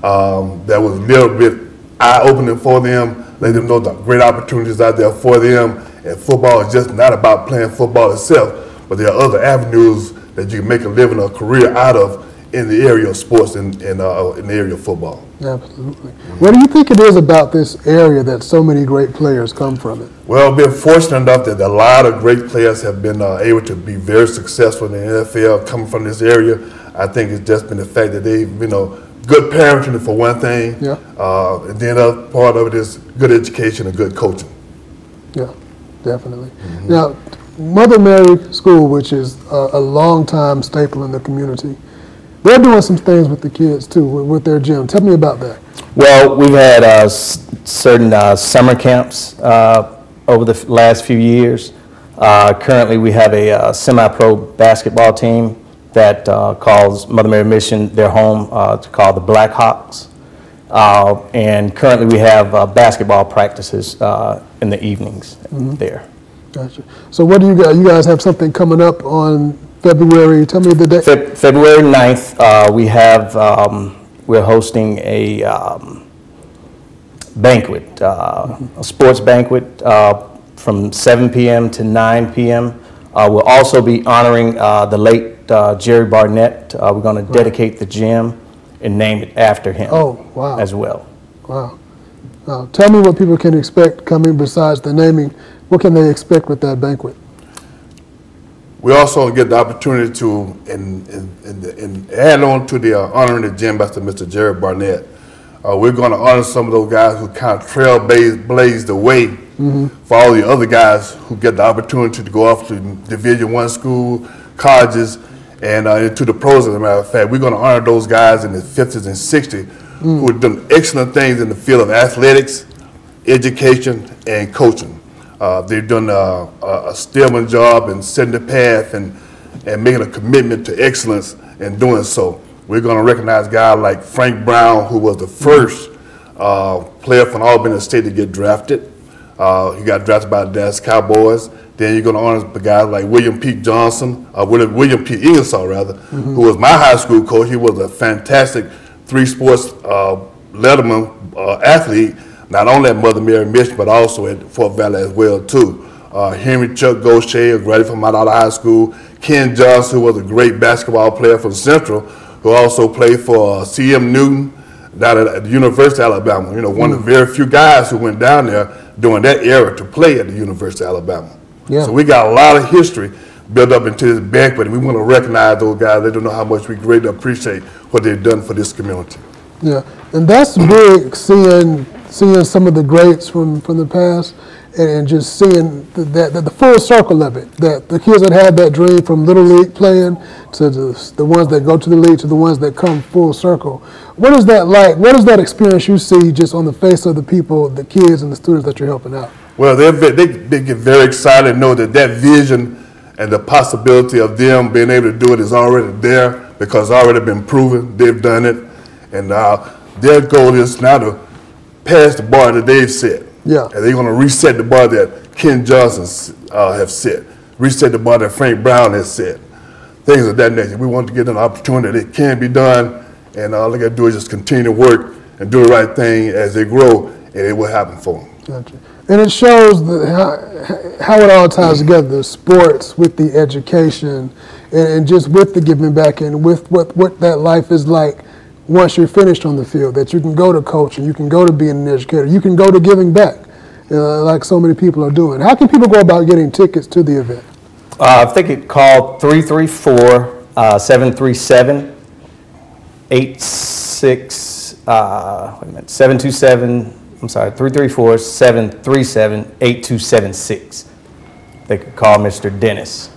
that was a little bit eye-opening for them, let them know the great opportunities out there for them. And football is just not about playing football itself, but there are other avenues that you can make a living or career out of in the area of sports and in the area of football. Absolutely. What do you think it is about this area that so many great players come from it? Well, I've been fortunate enough that a lot of great players have been able to be very successful in the NFL coming from this area. I think it's just been the fact that they've, good parenting for one thing, and then another part of it is good education and good coaching. Yeah, definitely. Now, Mother Mary School, which is a long-time staple in the community, they're doing some things with the kids too, with their gym. Tell me about that. Well, we've had certain summer camps over the last few years. Currently, we have a semi-pro basketball team that calls Mother Mary Mission their home, called the Blackhawks. And currently, we have basketball practices in the evenings there. Gotcha. So what do you got? You guys have something coming up on February, tell me the date. February 9th, we have, we're hosting a banquet, a sports banquet from 7 p.m. to 9 p.m. We'll also be honoring the late Jerry Barnett. We're going to dedicate the gym and name it after him as well. Wow. Tell me what people can expect coming besides the naming. What can they expect with that banquet? We also get the opportunity to and add on to the honoring the gym master, Mr. Jerry Barnett. We're going to honor some of those guys who kind of trailblazed the way for all the other guys who get the opportunity to go off to Division I school, colleges, and into the pros. As a matter of fact, we're going to honor those guys in the 50s and 60s who have done excellent things in the field of athletics, education, and coaching. They've done a stellar job in setting the path and making a commitment to excellence in doing so. We're going to recognize guys like Frank Brown, who was the first player from Albany State to get drafted. He got drafted by the Dallas Cowboys. Then you're going to honor guys like William P. Johnson, William P. Ingersoll, rather, who was my high school coach. He was a fantastic 3-sports letterman athlete, not only at Mother Mary Mission, but also at Fort Valley as well, too. Henry Chuck Gaucher, graduated from Mount Olive High School. Ken Johnson, who was a great basketball player from Central, who also played for C.M. Newton down at the University of Alabama. One of the very few guys who went down there during that era to play at the University of Alabama. So we got a lot of history built up into this banquet, and we want to recognize those guys. They don't know how much we greatly appreciate what they've done for this community. Yeah, and that's big, seeing some of the greats from the past, and just seeing the full circle of it, that the kids that had that dream from Little League playing to the ones that go to the league to the ones that come full circle. What is that like? What is that experience you see just on the face of the people, the kids and the students that you're helping out? Well, they get very excited and know that that vision and the possibility of them being able to do it is already there because it's already been proven. They've done it. And their goal is now to pass the bar that they've set. Yeah. And they're going to reset the bar that Ken Johnson have set, reset the bar that Frank Brown has set, things of that nature. We want to give them an opportunity that it can be done, and all they got to do is just continue to work and do the right thing as they grow, and it will happen for them. Gotcha. And it shows how it all ties together, the sports with the education and just with the giving back and with what that life is like once you're finished on the field, that you can go to coaching, you can go to being an educator, you can go to giving back, like so many people are doing. How can people go about getting tickets to the event? I think it called 334-737-8276. They could call Mr. Dennis.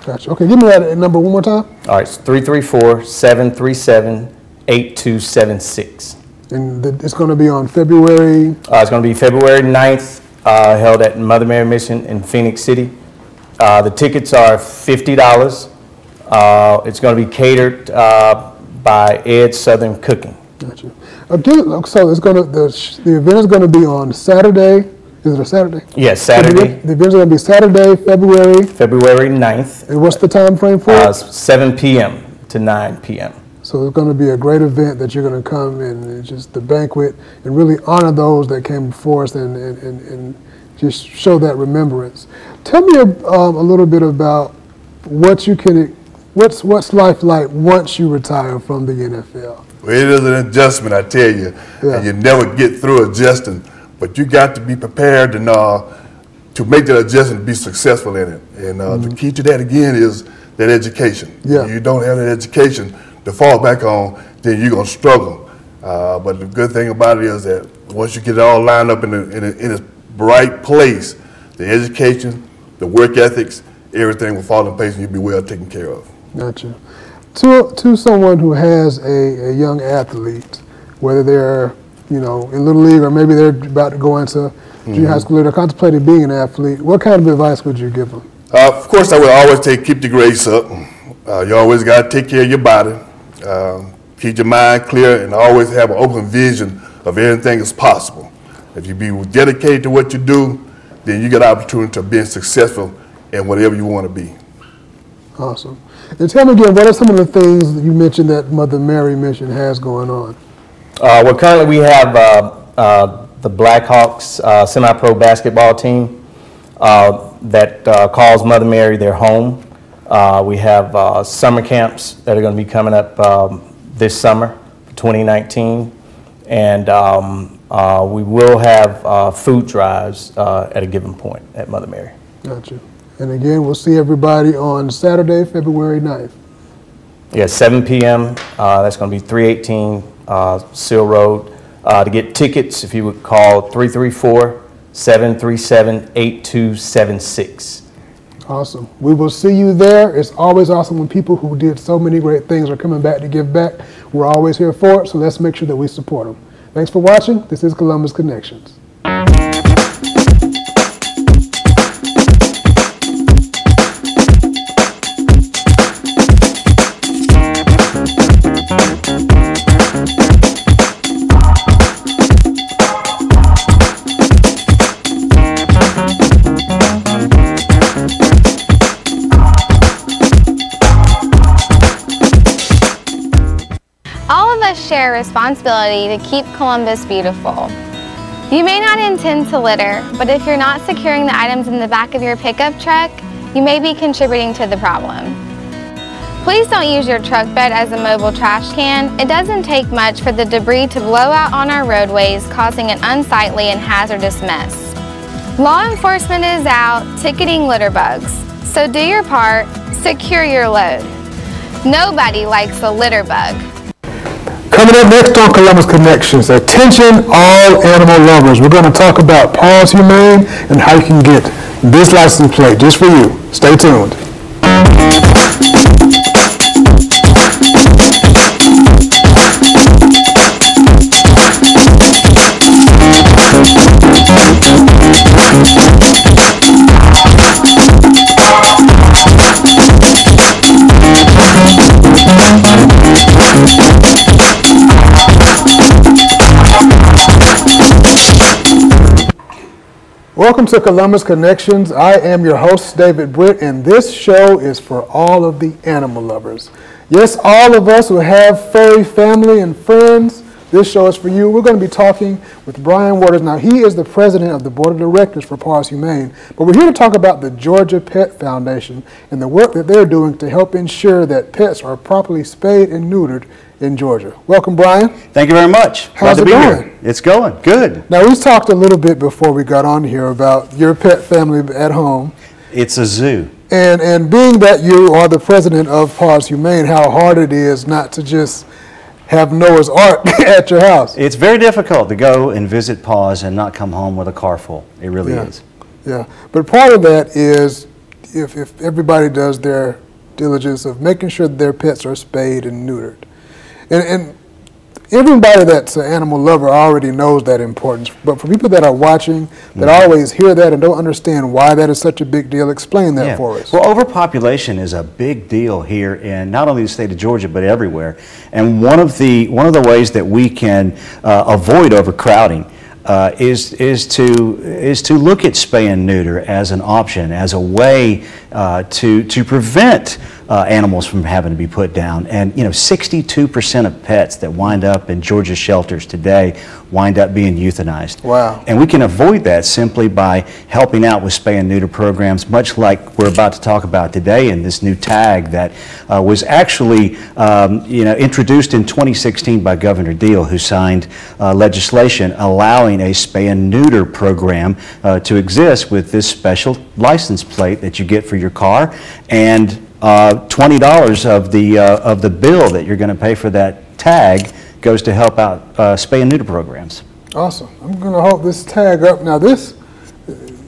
Gotcha. Okay, give me that number one more time. All right, it's 334-737-8276. And it's going to be on February? It's going to be February 9th, held at Mother Mary Mission in Phoenix City. The tickets are $50. It's going to be catered by Ed Southern Cooking. Gotcha. So it's going to the event is going to be on Saturday. Is it a Saturday? Yes, Saturday. The event is going to be Saturday, February 9th. And what's the time frame for it? 7 p.m. to 9 p.m. So it's going to be a great event that you're going to come and just the banquet and really honor those that came before us and just show that remembrance. Tell me a little bit about what's life like once you retire from the NFL. Well, it is an adjustment, I tell you, and you never get through adjusting, but you got to be prepared and to make that adjustment, be successful in it. And the key to that again is that education. Yeah. If you don't have that education to fall back on, then you're gonna struggle. But the good thing about it is that once you get it all lined up in its right place, the education, the work ethics, everything will fall in place and you'll be well taken care of. Gotcha. To someone who has a young athlete, whether they're in Little League or maybe they're about to go into junior high school or they're contemplating being an athlete, what kind of advice would you give them? Of course, I would always keep the grades up. You always got to take care of your body, keep your mind clear, and always have an open vision of everything is possible. If you be dedicated to what you do, then you get an opportunity to be successful in whatever you want to be. Awesome. And tell me again, what are some of the things that you mentioned that Mother Mary Mission has going on? Well, currently we have the Blackhawks semi-pro basketball team that calls Mother Mary their home. We have summer camps that are going to be coming up this summer, 2019, and we will have food drives at a given point at Mother Mary. Gotcha. And again, we'll see everybody on Saturday, February 9th. Yeah, 7 p.m. That's going to be 318 Seal Road. To get tickets, if you would call 334-737-8276. Awesome. We will see you there. It's always awesome when people who did so many great things are coming back to give back. We're always here for it, so let's make sure that we support them. Thanks for watching. This is Columbus Connections. Share responsibility to keep Columbus beautiful. You may not intend to litter, but if you're not securing the items in the back of your pickup truck, you may be contributing to the problem. Please don't use your truck bed as a mobile trash can. It doesn't take much for the debris to blow out on our roadways, causing an unsightly and hazardous mess. Law enforcement is out ticketing litter bugs, so do your part, secure your load. Nobody likes a litter bug. Coming up next on Columbus Connections, attention all animal lovers. We're going to talk about Paws Humane and how you can get this license plate just for you. Stay tuned. Welcome to Columbus Connections. I am your host, David Britt, and this show is for all of the animal lovers. Yes, all of us who have furry family and friends, this show is for you. We're going to be talking with Brian Waters. Now, he is the president of the board of directors for Paws Humane, but we're here to talk about the Georgia Pet Foundation and the work that they're doing to help ensure that pets are properly spayed and neutered in Georgia. Welcome, Brian. Thank you very much. How's it going? It's going good. Now, we talked a little bit before we got on here about your pet family at home. It's a zoo. And being that you are the president of Paws Humane, how hard it is not to just have Noah's Ark at your house. It's very difficult to go and visit Paws and not come home with a car full. It really is. Yeah, but part of that is if everybody does their diligence of making sure that their pets are spayed and neutered. And everybody that's an animal lover already knows that importance, but for people that are watching, that always hear that and don't understand why that is such a big deal, explain that for us. Well, overpopulation is a big deal here in not only the state of Georgia, but everywhere. And one of the ways that we can avoid overcrowding is to look at spay and neuter as an option, as a way to prevent animals from having to be put down. And 62% of pets that wind up in Georgia shelters today wind up being euthanized. Wow. And we can avoid that simply by helping out with spay and neuter programs, much like we're about to talk about today in this new tag that was actually introduced in 2016 by Governor Deal, who signed legislation allowing a spay and neuter program to exist with this special license plate that you get for your car, and $20 of the bill that you're going to pay for that tag goes to help out spay and neuter programs. Awesome. I'm going to hold this tag up. Now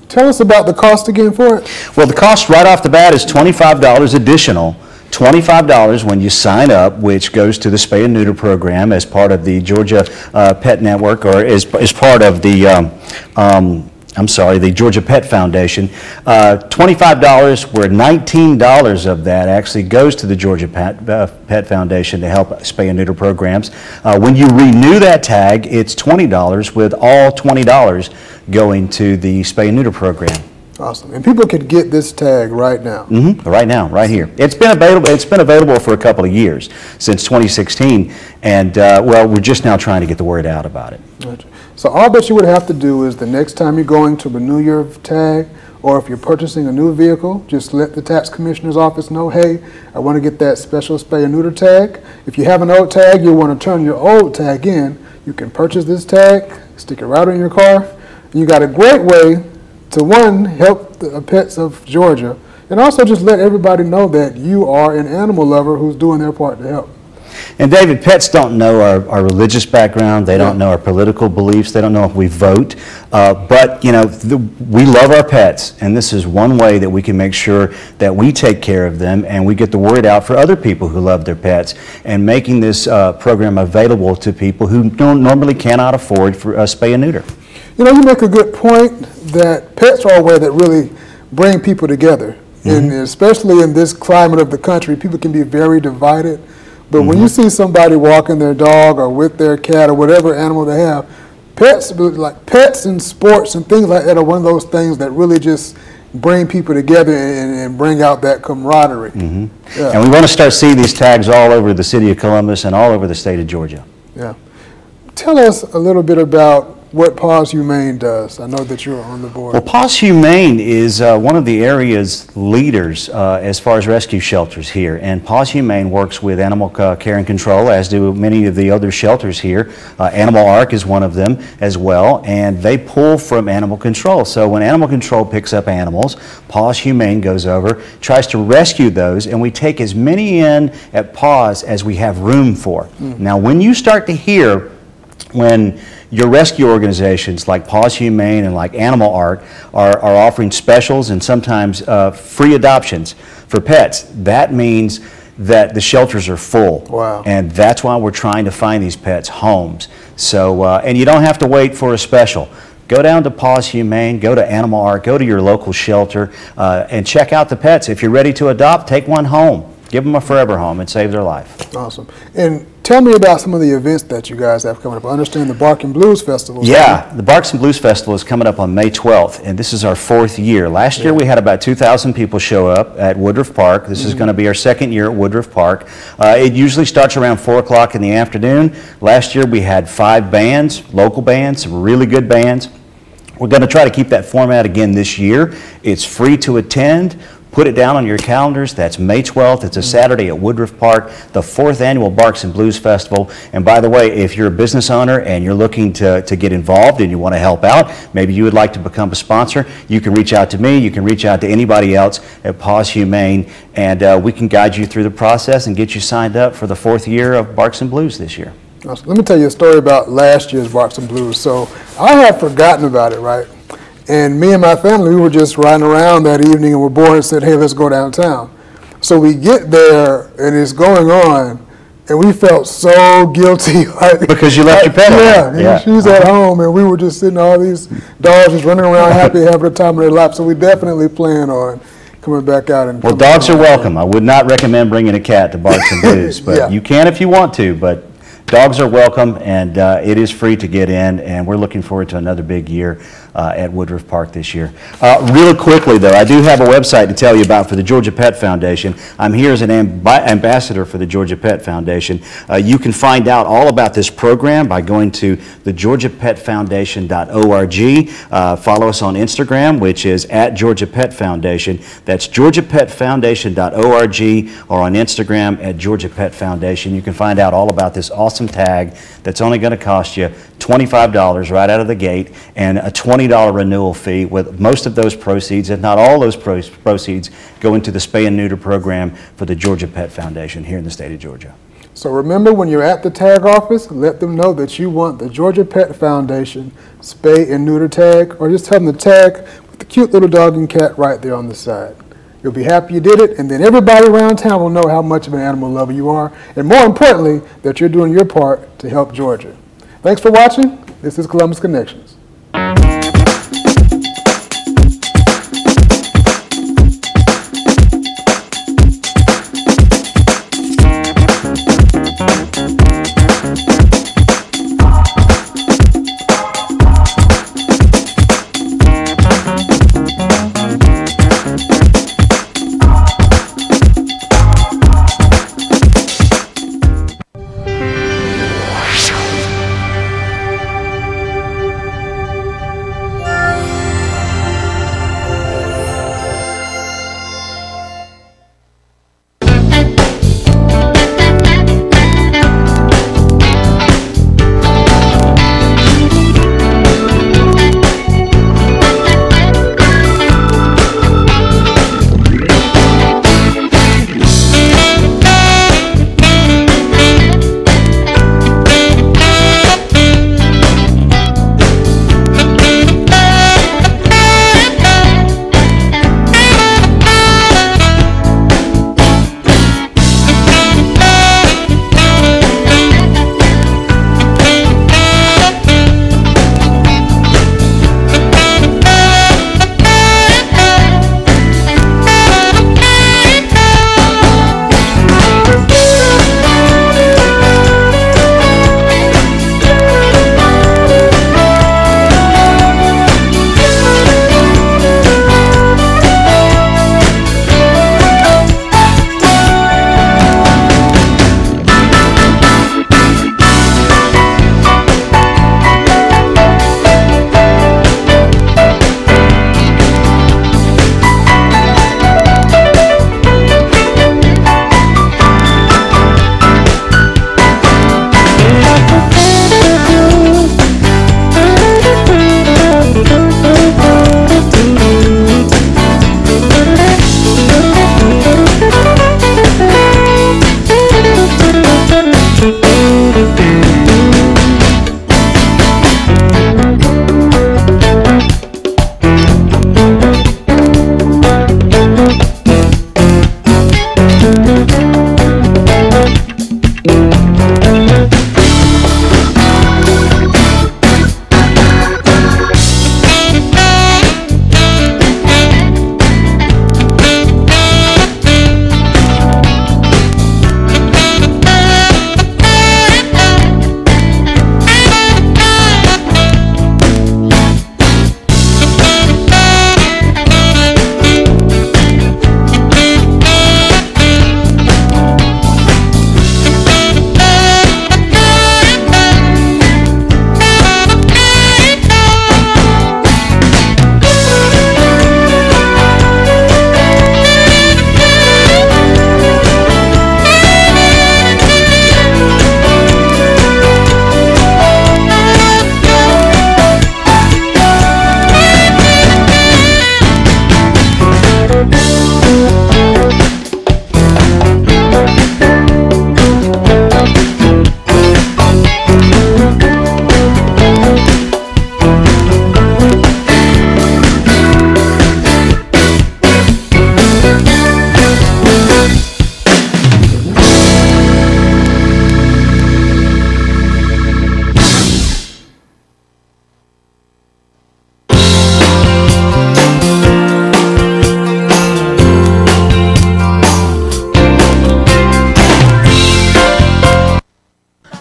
tell us about the cost again for it. Well, the cost right off the bat is $25 additional. $25 when you sign up, which goes to the spay and neuter program as part of the Georgia Pet Network, or as part of the the Georgia Pet Foundation. $25, where $19 of that actually goes to the Georgia Pet Foundation to help spay and neuter programs. When you renew that tag, it's $20, with all $20 going to the spay and neuter program. Awesome. And people could get this tag right now. Right now, right here. It's been available for a couple of years, since 2016, and well, we're just now trying to get the word out about it. Gotcha. So all that you would have to do is the next time you're going to renew your tag, or if you're purchasing a new vehicle, just let the tax commissioner's office know, hey, I want to get that special spay and neuter tag. If you have an old tag, you want to turn your old tag in, you can purchase this tag, stick it right on your car. And you got a great way to, one, help the pets of Georgia, and also just let everybody know that you are an animal lover who's doing their part to help. And David, pets don't know our religious background, they don't know our political beliefs, they don't know if we vote, but we love our pets, and this is one way that we can make sure that we take care of them and we get the word out for other people who love their pets, and making this program available to people who normally cannot afford for spay and neuter. You make a good point that pets are a way that really bring people together. And especially in this climate of the country, people can be very divided. But when you see somebody walking their dog or with their cat or whatever animal they have, pets and sports and things like that are one of those things that really just bring people together and bring out that camaraderie. And we want to start seeing these tags all over the city of Columbus and all over the state of Georgia. Yeah. Tell us a little bit about what Paws Humane does. I know that you're on the board. Well, Paws Humane is one of the area's leaders as far as rescue shelters here, and Paws Humane works with animal care and control, as do many of the other shelters here. Animal Ark is one of them as well, and they pull from animal control. So when animal control picks up animals, Paws Humane goes over, tries to rescue those, and we take as many in at Paws as we have room for. Now, when you start to hear when your rescue organizations like Paws Humane and like Animal Ark are offering specials and sometimes free adoptions for pets, that means that the shelters are full. Wow. And that's why we're trying to find these pets homes. So, and you don't have to wait for a special. Go down to Paws Humane, go to Animal Ark, go to your local shelter, and check out the pets. If you're ready to adopt, take one home. Give them a forever home and save their life. Awesome. And tell me about some of the events that you guys have coming up. I understand the Bark and Blues Festival. Yeah, the Barks and Blues Festival is coming up on May 12th, and this is our 4th year. Last year we had about 2,000 people show up at Woodruff Park. This is going to be our 2nd year at Woodruff Park. It usually starts around 4 o'clock in the afternoon. Last year we had 5 bands, local bands, some really good bands. We're going to try to keep that format again this year. It's free to attend. Put it down on your calendars. That's May 12th. It's a Saturday at Woodruff Park, the 4th annual Barks and Blues Festival. And by the way, if you're a business owner and you're looking to get involved and you want to help out, maybe you would like to become a sponsor, you can reach out to me. You can reach out to anybody else at Paws Humane, and we can guide you through the process and get you signed up for the 4th year of Barks and Blues this year. Let me tell you a story about last year's Barks and Blues. So I had forgotten about it, right? And me and my family, we were just riding around that evening and we're bored and said, hey, let's go downtown. So we get there and it's going on and we felt so guilty. Like, because you left your pet home. Yeah. She's at home and we were just sitting, all these dogs just running around happy, having the time of their life. So we definitely plan on coming back out. And well, dogs are welcome. I would not recommend bringing a cat to Barks and Blues, but you can if you want to. But dogs are welcome, and it is free to get in, and we're looking forward to another big year at Woodruff Park this year. Really quickly, though, I do have a website to tell you about for the Georgia Pet Foundation. I'm here as an ambassador for the Georgia Pet Foundation. You can find out all about this program by going to thegeorgiapetfoundation.org. Follow us on Instagram, which is at Georgia Pet Foundation. That's georgiapetfoundation.org, or on Instagram at Georgia Pet Foundation. You can find out all about this awesome tag that's only going to cost you $25 right out of the gate, and a $20 renewal fee, with most of those proceeds, if not all those proceeds, go into the spay and neuter program for the Georgia Pet Foundation here in the state of Georgia. So remember, when you're at the tag office, let them know that you want the Georgia Pet Foundation spay and neuter tag, or just tell them the tag with the cute little dog and cat right there on the side. You'll be happy you did it, and then everybody around town will know how much of an animal lover you are, and more importantly, that you're doing your part to help Georgia. Thanks for watching. This is Columbus Connections.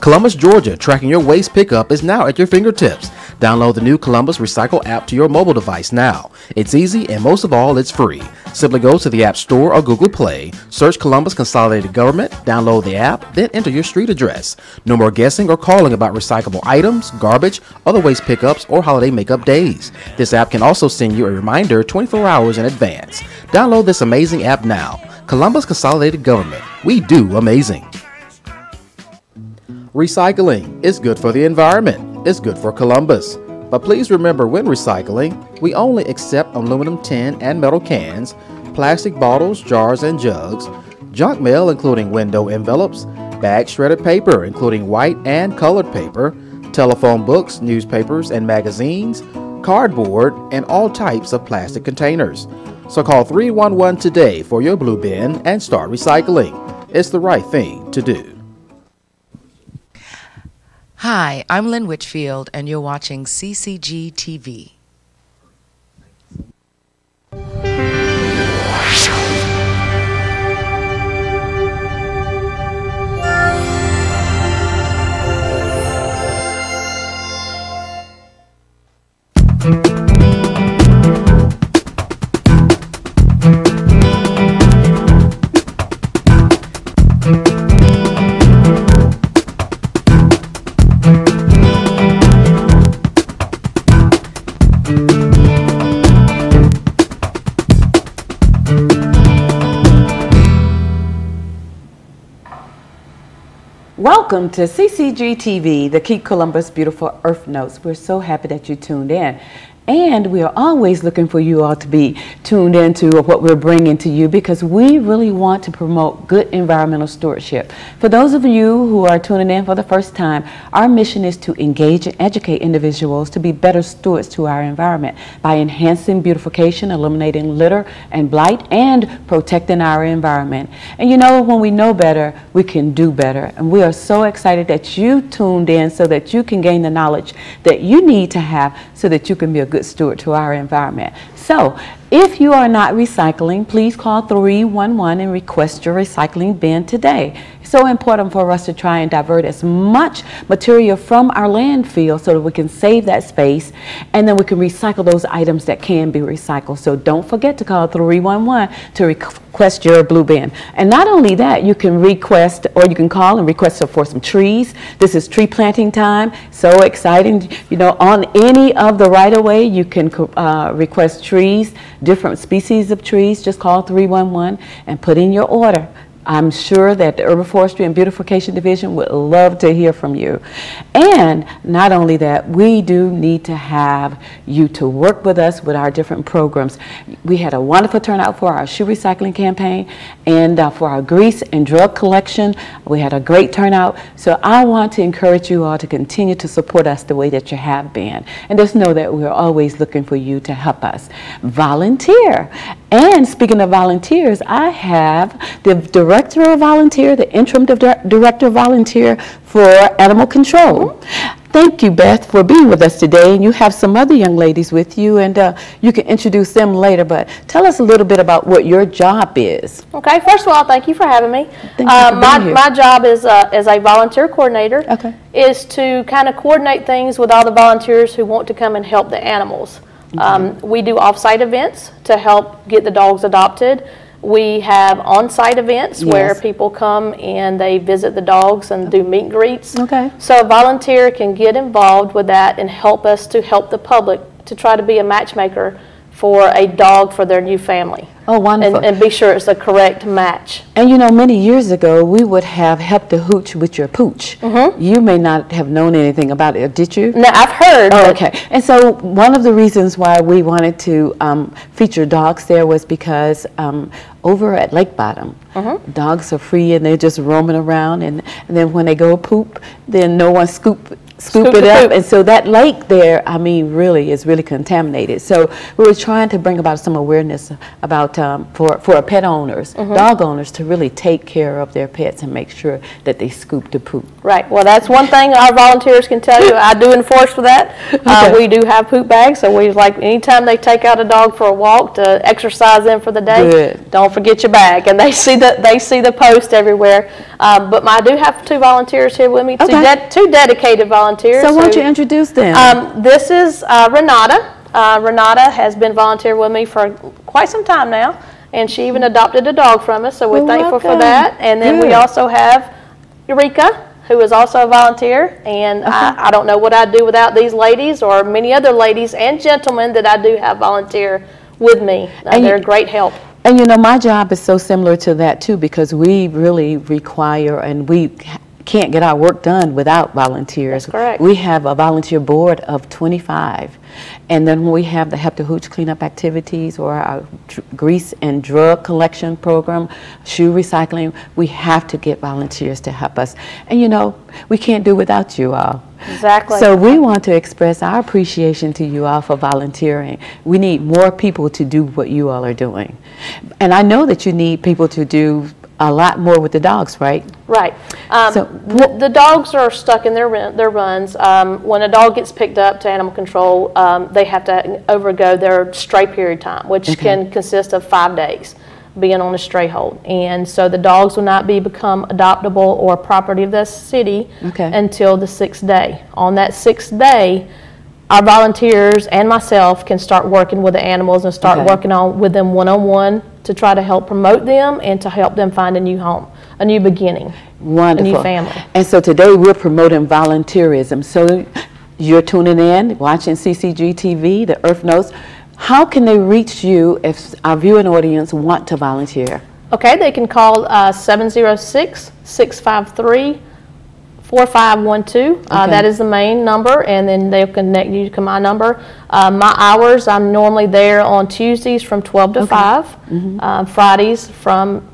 Columbus, Georgia, tracking your waste pickup is now at your fingertips. Download the new Columbus Recycle app to your mobile device now. It's easy and most of all, it's free. Simply go to the App Store or Google Play, search Columbus Consolidated Government, download the app, then enter your street address. No more guessing or calling about recyclable items, garbage, other waste pickups, or holiday makeup days. This app can also send you a reminder 24 hours in advance. Download this amazing app now. Columbus Consolidated Government. We do amazing. Recycling is good for the environment. It's good for Columbus. But please remember, when recycling, we only accept aluminum, tin, and metal cans, plastic bottles, jars, and jugs, junk mail including window envelopes, bag shredded paper including white and colored paper, telephone books, newspapers, and magazines, cardboard, and all types of plastic containers. So call 311 today for your blue bin and start recycling. It's the right thing to do. Hi, I'm Lynn Whitfield, and you're watching CCG TV. Welcome to CCG TV, the Keep Columbus Beautiful Earth Notes. We're so happy that you tuned in. And we are always looking for you all to be tuned into what we're bringing to you, because we really want to promote good environmental stewardship. For those of you who are tuning in for the first time, our mission is to engage and educate individuals to be better stewards to our environment by enhancing beautification, eliminating litter and blight, and protecting our environment. And you know, when we know better, we can do better. And we are so excited that you tuned in so that you can gain the knowledge that you need to have so that you can be a good steward to our environment. So if you are not recycling, please call 311 and request your recycling bin today. It's so important for us to try and divert as much material from our landfill so that we can save that space, and then we can recycle those items that can be recycled. So don't forget to call 311 to request your blue bin. And not only that, you can request, or you can call and request for some trees. This is tree planting time. So exciting. You know, on any of the right-of-way, you can request trees, different species of trees. Just call 311 and put in your order. I'm sure that the Urban Forestry and Beautification Division would love to hear from you. And not only that, we do need to have you to work with us with our different programs. We had a wonderful turnout for our shoe recycling campaign, and for our grease and drug collection, we had a great turnout. So I want to encourage you all to continue to support us the way that you have been. And just know that we're always looking for you to help us. Volunteer. And speaking of volunteers, I have the Director of Volunteer, the Interim Director of Volunteer for Animal Control. Thank you, Beth, for being with us today. And you have some other young ladies with you, and you can introduce them later. But tell us a little bit about what your job is. Okay, first of all, thank you for having me. My job is as a volunteer coordinator is to kind of coordinate things with all the volunteers who want to come and help the animals. We do off-site events to help get the dogs adopted. We have on-site events where people come and they visit the dogs and do meet and greets. So a volunteer can get involved with that and help us to help the public to try to be a matchmaker for a dog for their new family. Oh, wonderful. And be sure it's the correct match. And you know, many years ago, we would have helped the hooch with your pooch. You may not have known anything about it, did you? No, I've heard. Oh, okay. And so one of the reasons why we wanted to feature dogs there was because over at Lake Bottom, dogs are free and they're just roaming around, and then when they go poop, then no one scoop scoop it up, and so that lake there, I mean, really is really contaminated. So we were trying to bring about some awareness about for pet owners, dog owners, to really take care of their pets and make sure that they scoop the poop. Right. Well, that's one thing our volunteers can tell you. I do enforce for that. We do have poop bags, so we like anytime they take out a dog for a walk to exercise them for the day. Don't forget your bag, and they see the post everywhere. But I do have 2 volunteers here with me, 2 dedicated volunteers. So why don't you introduce them? This is Renata. Renata has been volunteering with me for quite some time now, and she even adopted a dog from us, so we're thankful for that. And then we also have Eureka, who is also a volunteer, and I don't know what I'd do without these ladies or many other ladies and gentlemen that I do have volunteer with me. They're a great help. And you know, my job is so similar to that too, because we really require, and we can't get our work done without volunteers. That's correct. We have a volunteer board of 25. And then we have the Help the Hooch cleanup activities, or our grease and drug collection program, shoe recycling. We have to get volunteers to help us. And you know, we can't do without you all. Exactly. So we want to express our appreciation to you all for volunteering. We need more people to do what you all are doing. And I know that you need people to do a lot more with the dogs, right? Right. The dogs are stuck in their runs. When a dog gets picked up to animal control, they have to undergo their stray period time, which can consist of 5 days being on a stray hold. And so the dogs will not become adoptable or property of the city until the 6th day. On that 6th day, our volunteers and myself can start working with the animals and start working with them one-on-one to try to help promote them and to help them find a new home, a new beginning, wonderful, a new family. And so today we're promoting volunteerism. So you're tuning in, watching CCG TV, the Earth Notes. How can they reach you if our viewing audience want to volunteer? Okay, they can call 706-653-4512. That is the main number, and then they'll connect you to my number. My hours, I'm normally there on Tuesdays from 12 to 5, Fridays from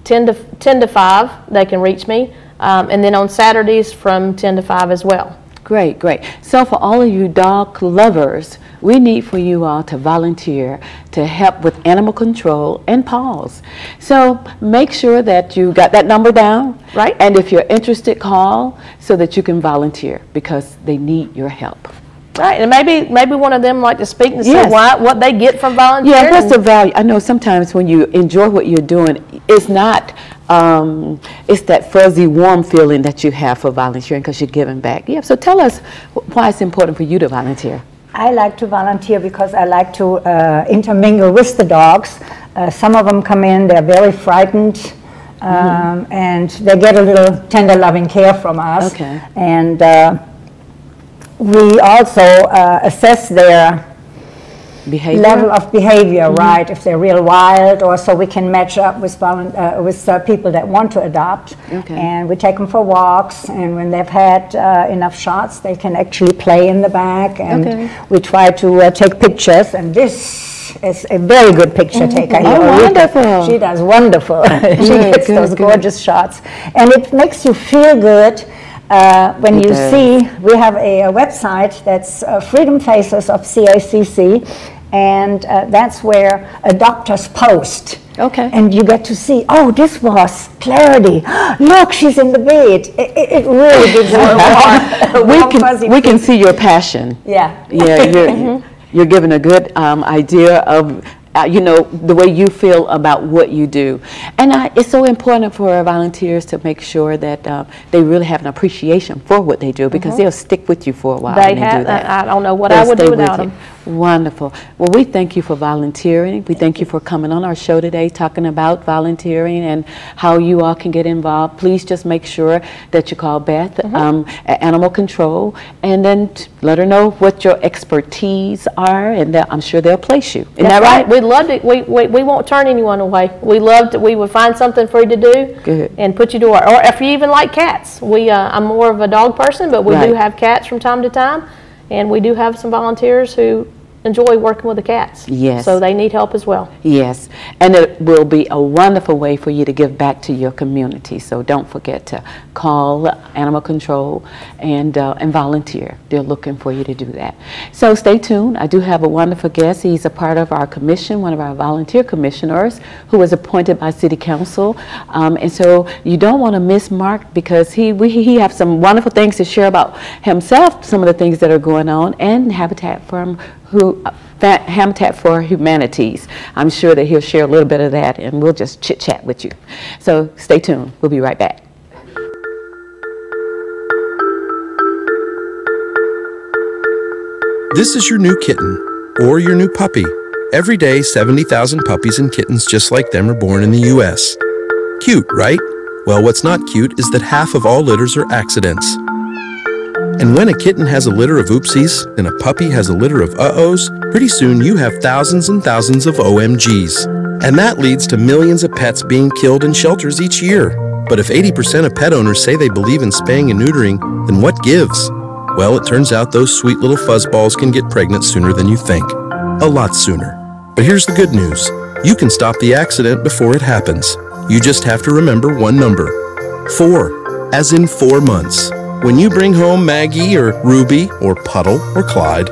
10 to 5, they can reach me, and then on Saturdays from 10 to 5 as well. Great, great. So for all of you dog lovers, we need for you all to volunteer to help with animal control and paws. So make sure that you got that number down. Right. And if you're interested, call so that you can volunteer, because they need your help. Right, and maybe one of them like to speak and say what they get from volunteering. Yeah, what's the value? I know sometimes when you enjoy what you're doing, it's not, it's that fuzzy, warm feeling that you have for volunteering because you're giving back. Yeah, so tell us why it's important for you to volunteer. I like to volunteer because I like to intermingle with the dogs. Some of them come in, they're very frightened, and they get a little tender loving care from us. And we also assess their level of behavior, right? If they're real wild, or so we can match up with people that want to adopt. And we take them for walks, and when they've had enough shots, they can actually play in the back, and we try to take pictures, and this is a very good picture taker here. Oh, wonderful. She does wonderful. She gets those gorgeous shots, and it makes you feel good. When you see, we have a website that's Freedom Faces of CACC, and that's where adopters post. And you get to see, oh, this was Clarity. Look, she's in the bed. It really gives you a warm, fuzzy we can see your passion. Yeah. Yeah, you're giving a good idea of you know, the way you feel about what you do. And it's so important for our volunteers to make sure that they really have an appreciation for what they do, because they'll stick with you for a while. They have. I don't know what I would do without them. Wonderful. Well, we thank you for volunteering. We thank you for coming on our show today, talking about volunteering and how you all can get involved. Please just make sure that you call Beth at Animal Control, and then let her know what your expertise are, and I'm sure they'll place you. Isn't that right? We'd love to. We won't turn anyone away. We would find something for you to do and put you to work. Or if you even like cats, I'm more of a dog person, but we do have cats from time to time, and we do have some volunteers who enjoy working with the cats. Yes. So they need help as well. Yes, and it will be a wonderful way for you to give back to your community. So don't forget to call Animal Control and volunteer. They're looking for you to do that. So stay tuned. I do have a wonderful guest. He's a part of our commission, one of our volunteer commissioners who was appointed by City Council. And so you don't want to miss Mark because he has some wonderful things to share about himself, some of the things that are going on, and Habitat for Humanities. I'm sure that he'll share a little bit of that, and we'll just chit-chat with you. So stay tuned. We'll be right back. This is your new kitten, or your new puppy. Every day, 70,000 puppies and kittens just like them are born in the U.S. Cute, right? Well, what's not cute is that half of all litters are accidents. And when a kitten has a litter of oopsies and a puppy has a litter of uh-ohs, pretty soon you have thousands and thousands of OMGs. And that leads to millions of pets being killed in shelters each year. But if 80% of pet owners say they believe in spaying and neutering, then what gives? Well, it turns out those sweet little fuzzballs can get pregnant sooner than you think. A lot sooner. But here's the good news. You can stop the accident before it happens. You just have to remember one number. 4, as in 4 months. When you bring home Maggie or Ruby or Puddle or Clyde,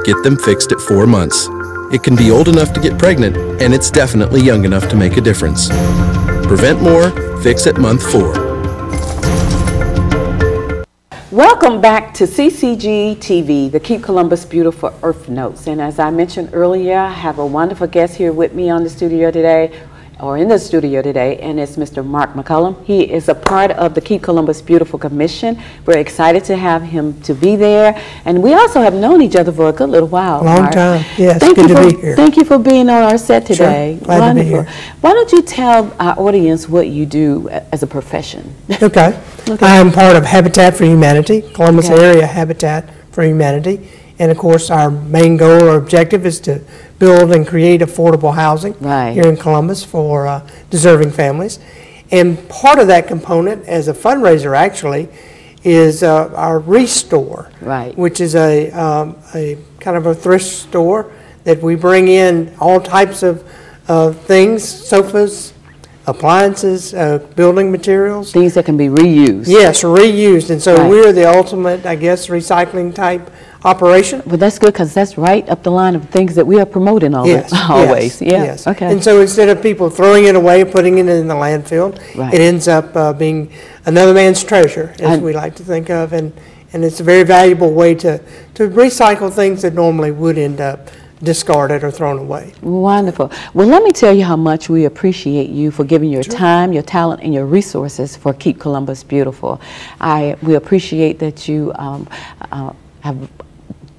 get them fixed at 4 months. It can be old enough to get pregnant, and it's definitely young enough to make a difference. Prevent more, fix at month 4. Welcome back to CCG TV, the Keep Columbus Beautiful Earth Notes. And as I mentioned earlier, I have a wonderful guest here with me on the studio today, or in the studio today, and it's Mr. Mark McCullum. He is a part of the Keep Columbus Beautiful Commission. We're excited to have him to be there. And we also have known each other for a good little while. Long Mark. time, yes, Thank good you to for, be here. Thank you for being on our set today. Sure, glad wonderful. to be here. Why don't you tell our audience what you do as a profession? Okay. I am part of Habitat for Humanity, Columbus Area Habitat for Humanity. And of course, our main goal or objective is to build and create affordable housing here in Columbus for deserving families. And part of that component as a fundraiser actually is our Restore, which is a kind of a thrift store that we bring in all types of things, sofas, appliances, building materials. Things that can be reused. Yes, reused. And so we're the ultimate, I guess, recycling type operation. Well, that's good because that's right up the line of things that we are promoting always. Yes. Okay. And so instead of people throwing it away, putting it in the landfill, it ends up being another man's treasure, as we like to think of. And it's a very valuable way to recycle things that normally would end up discarded or thrown away. Wonderful. Well, let me tell you how much we appreciate you for giving your time, your talent, and your resources for Keep Columbus Beautiful. We appreciate that you have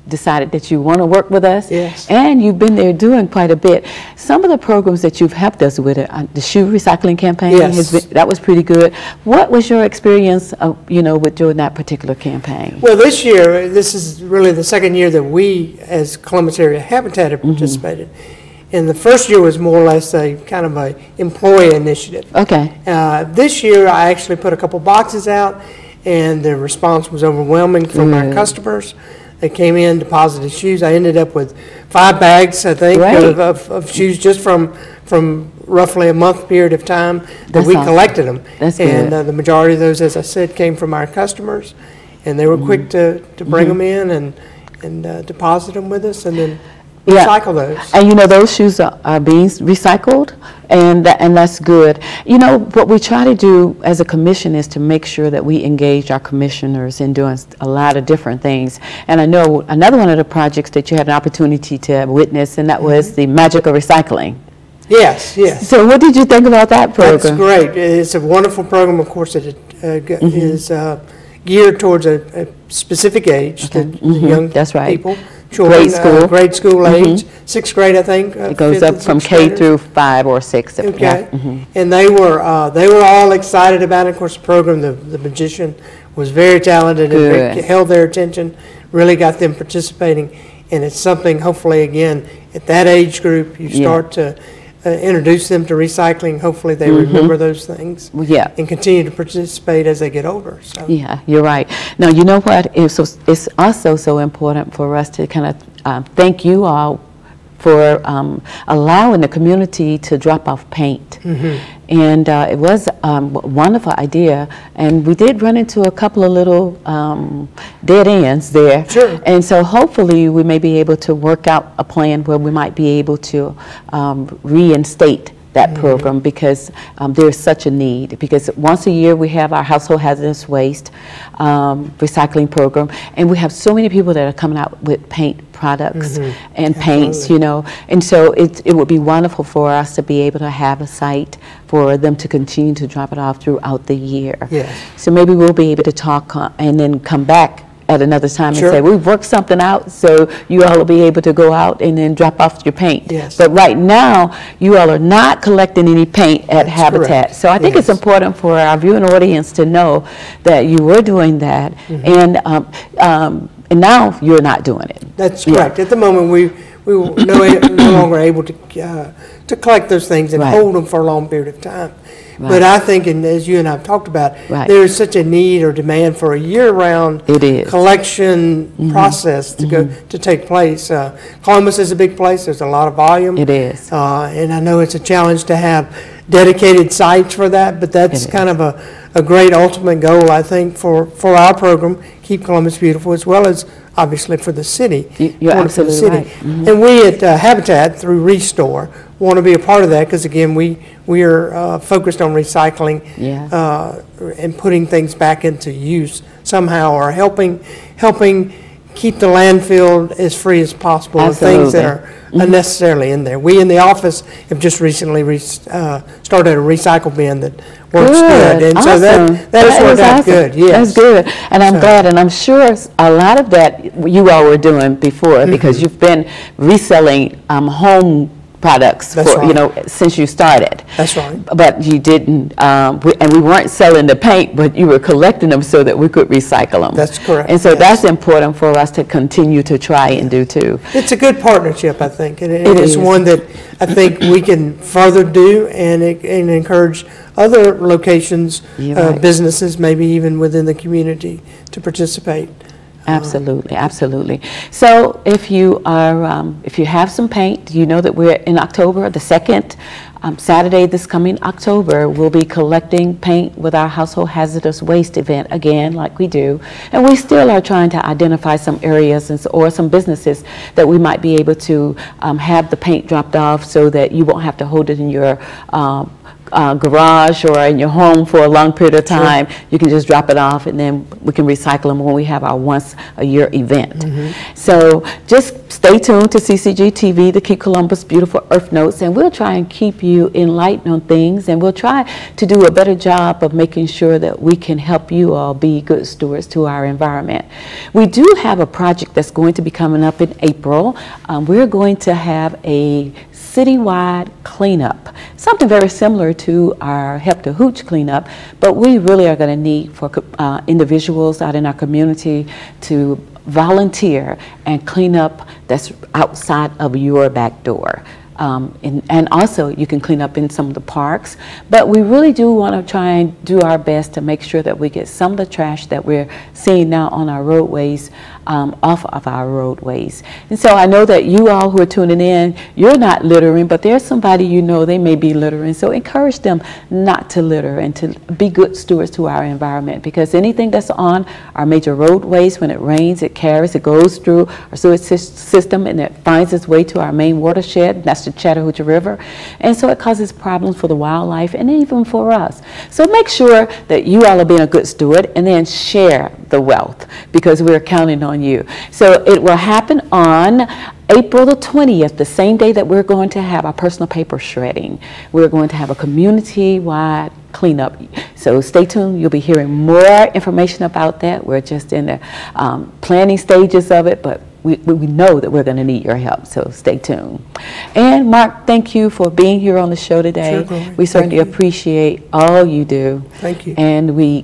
decided that you want to work with us. Yes. And you've been there doing quite a bit. Some of the programs that you've helped us with, the shoe recycling campaign, that was pretty good. What was your experience, with doing that particular campaign? Well, this year, this is really the second year that we, as Columbus Area Habitat, have participated. And the first year was more or less a kind of a employee initiative. Okay. This year, I actually put a couple boxes out, and the response was overwhelming from our customers. They came in, deposited shoes. I ended up with 5 bags, I think, of shoes just from roughly a month period of time that we collected them. And the majority of those, as I said, came from our customers, and they were quick to bring them in and deposit them with us, and then recycle those. And those shoes are being recycled, and that's good. What we try to do as a commission is to make sure that we engage our commissioners in doing a lot of different things. And I know another one of the projects that you had an opportunity to witness, and that was the Magical Recycling. Yes, yes. So what did you think about that program? That's great. It's a wonderful program, of course, that is geared towards a specific age, the young people. Children, grade school age, 6th grade, I think. It goes up from K through 5 or 6. Okay. And they were all excited about it. Of course, the program, the magician, was very talented and held their attention, really got them participating. And it's something, hopefully, again, at that age group, you start to introduce them to recycling. Hopefully they remember those things and continue to participate as they get older. So. Yeah, you're right. Now, you know what? It's also so important for us to kind of thank you all for allowing the community to drop off paint. And it was a wonderful idea, and we did run into a couple of little dead ends there. Sure. And so hopefully we may be able to work out a plan where we might be able to reinstate that program, because there's such a need. Because once a year we have our household hazardous waste recycling program, and we have so many people that are coming out with paint products and paints, you know, and so it would be wonderful for us to be able to have a site for them to continue to drop it off throughout the year. Yes. So maybe we'll be able to talk and then come back at another time Sure. and say, we've worked something out, so you all will be able to go out and then drop off your paint. Yes. But right now, you all are not collecting any paint at Habitat. correct. So I think it's Yes. important for our viewing audience to know that you were doing that, and now you're not doing it. That's correct. At the moment, we were no longer able to collect those things and hold them for a long period of time. But I think, and as you and I have talked about, there is such a need or demand for a year-round collection process to take place. Columbus is a big place. There's a lot of volume. It is. And I know it's a challenge to have dedicated sites for that, but that's kind of a great ultimate goal, I think, for our program, Keep Columbus Beautiful, as well as obviously for the city. You're absolutely right. And we at Habitat, through Restore, want to be a part of that, because again, we are focused on recycling and putting things back into use somehow, or helping keep the landfill as free as possible of things that are unnecessarily in there. We in the office have just recently started a recycle bin that works good. And so that has worked out good. Yes. That's good. And I'm glad, and I'm sure a lot of that you all were doing before, because you've been reselling home products for, you know, since you started. That's right. But you didn't, and we weren't selling the paint, but you were collecting them so that we could recycle them. That's correct. And so that's important for us to continue to try and do too. It's a good partnership, I think, and it is one that I think we can further do and encourage other locations, businesses, maybe even within the community, to participate. Absolutely, absolutely. So if you are, if you have some paint, you know that we're in October, the second Saturday this coming October, we'll be collecting paint with our household hazardous waste event again, like we do. And we still are trying to identify some areas or some businesses that we might be able to have the paint dropped off, so that you won't have to hold it in your garage or in your home for a long period of time. You can just drop it off, and then we can recycle them when we have our once-a-year event. So just stay tuned to CCG TV to keep Columbus Beautiful Earth Notes, and we'll try and keep you enlightened on things, and we'll try to do a better job of making sure that we can help you all be good stewards to our environment. We do have a project that's going to be coming up in April. We're going to have a citywide cleanup, something very similar to our Help to Hooch cleanup, but we really are going to need for individuals out in our community to volunteer and clean up that's outside of your back door. And also you can clean up in some of the parks, but we really do want to try and do our best to make sure that we get some of the trash that we're seeing now on our roadways off of our roadways. And so I know that you all who are tuning in, you're not littering, but there's somebody you know they may be littering, so encourage them not to litter and to be good stewards to our environment, because anything that's on our major roadways, when it rains, it carries, it goes through our sewage system, and it finds its way to our main watershed. That's the Chattahoochee River, and so it causes problems for the wildlife and even for us. So make sure that you all are being a good steward, and then share the wealth, because we're counting on you. So it will happen on April the 20th, the same day that we're going to have our personal paper shredding. We're going to have a community-wide cleanup. So stay tuned. You'll be hearing more information about that. We're just in the planning stages of it, but we know that we're going to need your help, so stay tuned. And Mark, thank you for being here on the show today. Sure, we certainly appreciate all you do. Thank you. And we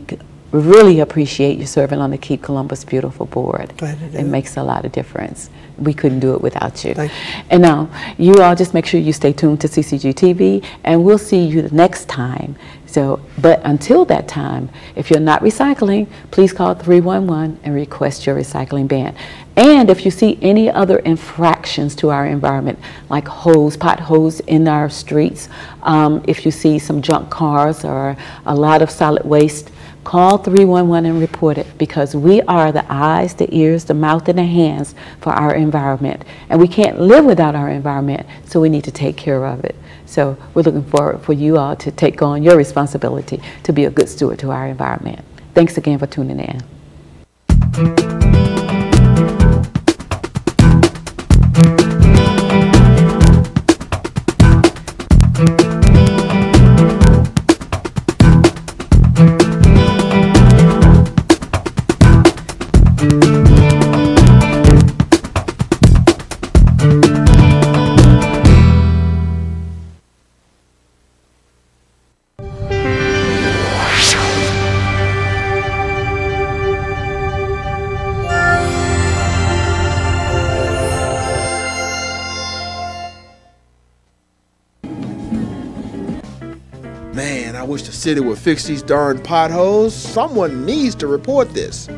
really appreciate you serving on the Keep Columbus Beautiful board. Glad to do it. Makes a lot of difference. We couldn't do it without you. Thank you. And now, you all just make sure you stay tuned to CCG TV, and we'll see you the next time. So, but until that time, if you're not recycling, please call 311 and request your recycling ban. And if you see any other infractions to our environment, like potholes in our streets, if you see some junk cars or a lot of solid waste, call 311 and report it, because we are the eyes, the ears, the mouth, and the hands for our environment. And we can't live without our environment, so we need to take care of it. So we're looking forward for you all to take on your responsibility to be a good steward to our environment. Thanks again for tuning in. Man, I wish the city would fix these darn potholes. Someone needs to report this.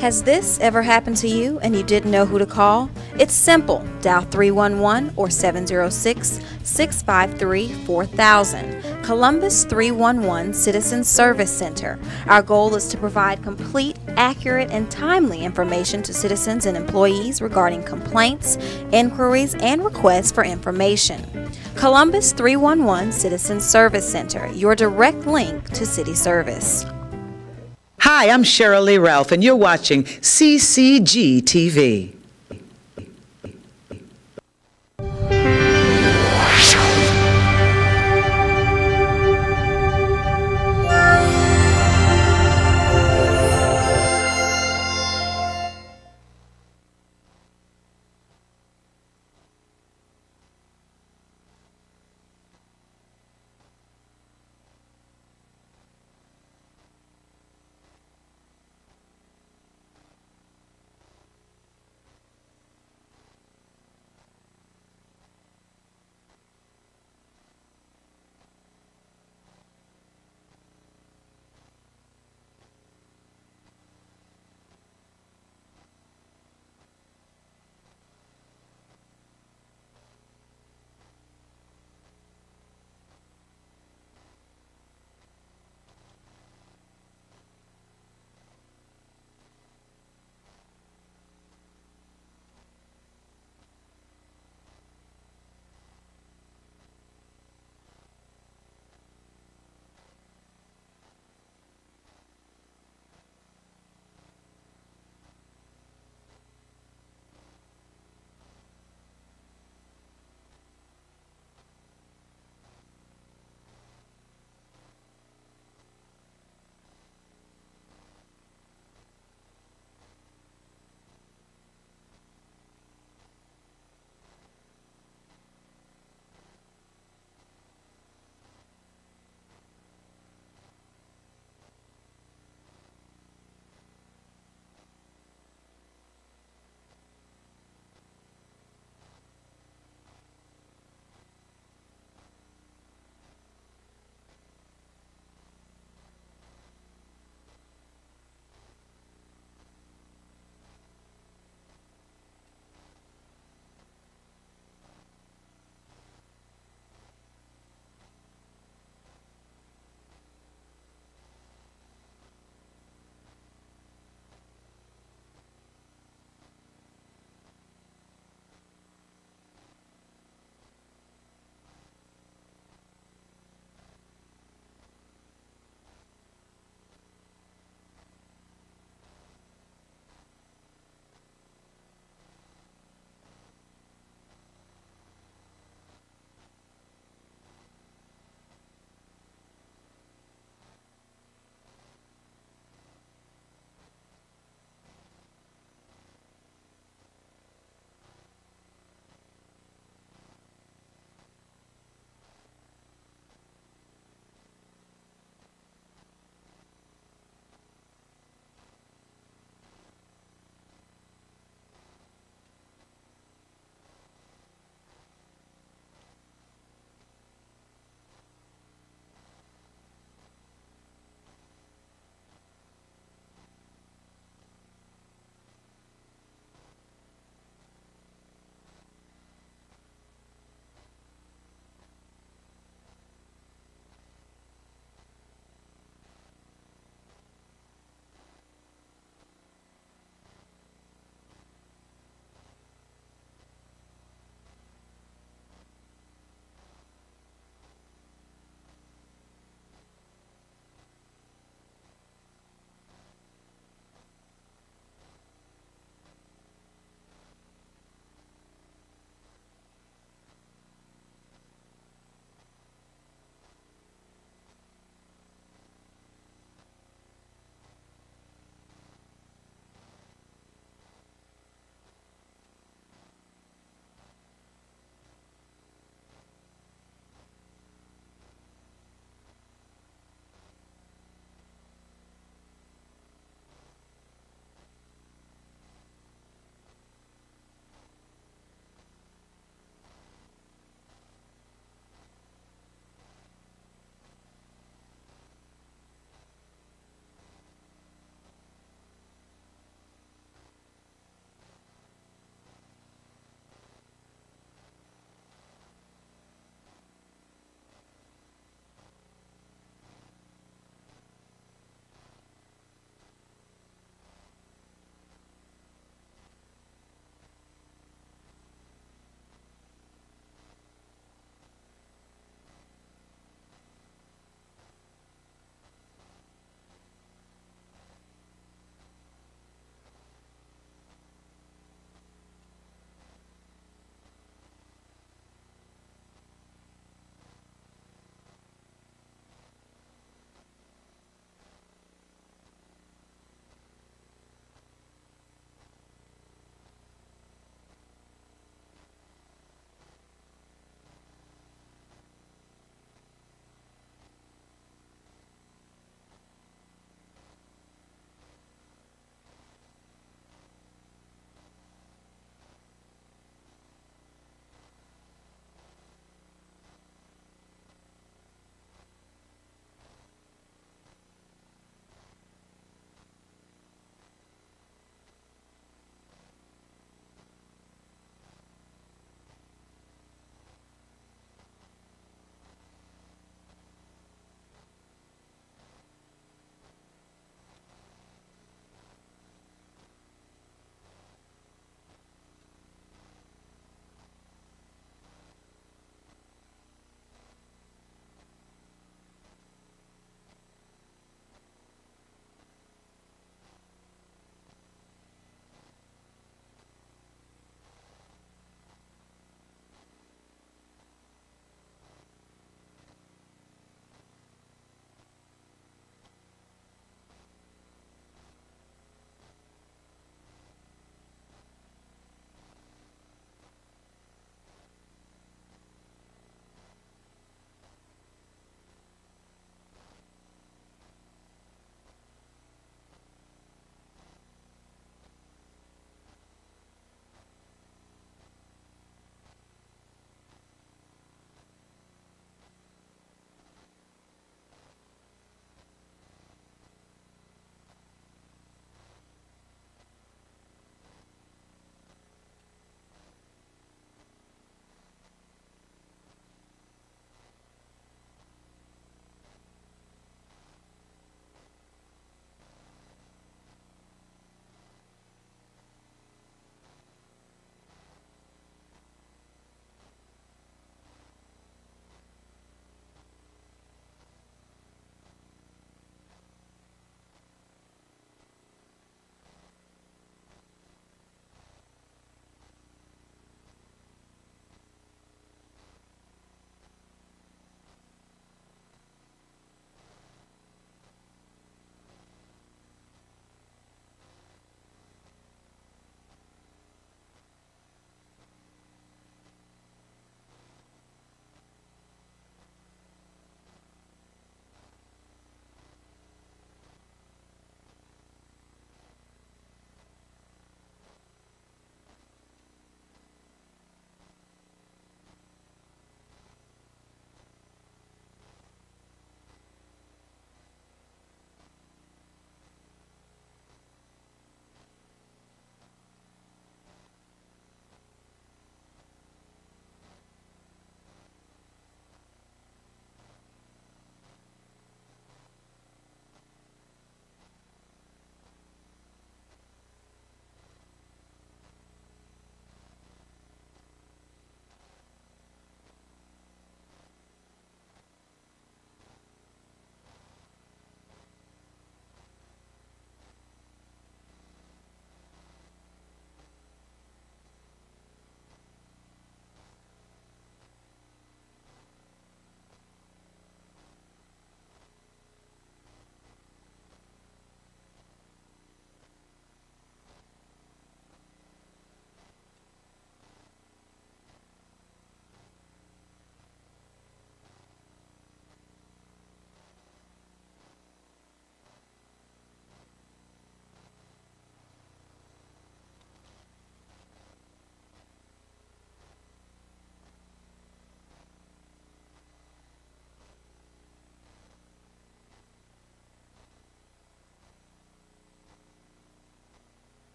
Has this ever happened to you and you didn't know who to call? It's simple. Dial 311 or 706-653-4000. Columbus 311 Citizen Service Center. Our goal is to provide complete, accurate, and timely information to citizens and employees regarding complaints, inquiries, and requests for information. Columbus 311 Citizen Service Center, your direct link to city service. Hi, I'm Cheryl Lee Ralph, and you're watching CCG TV.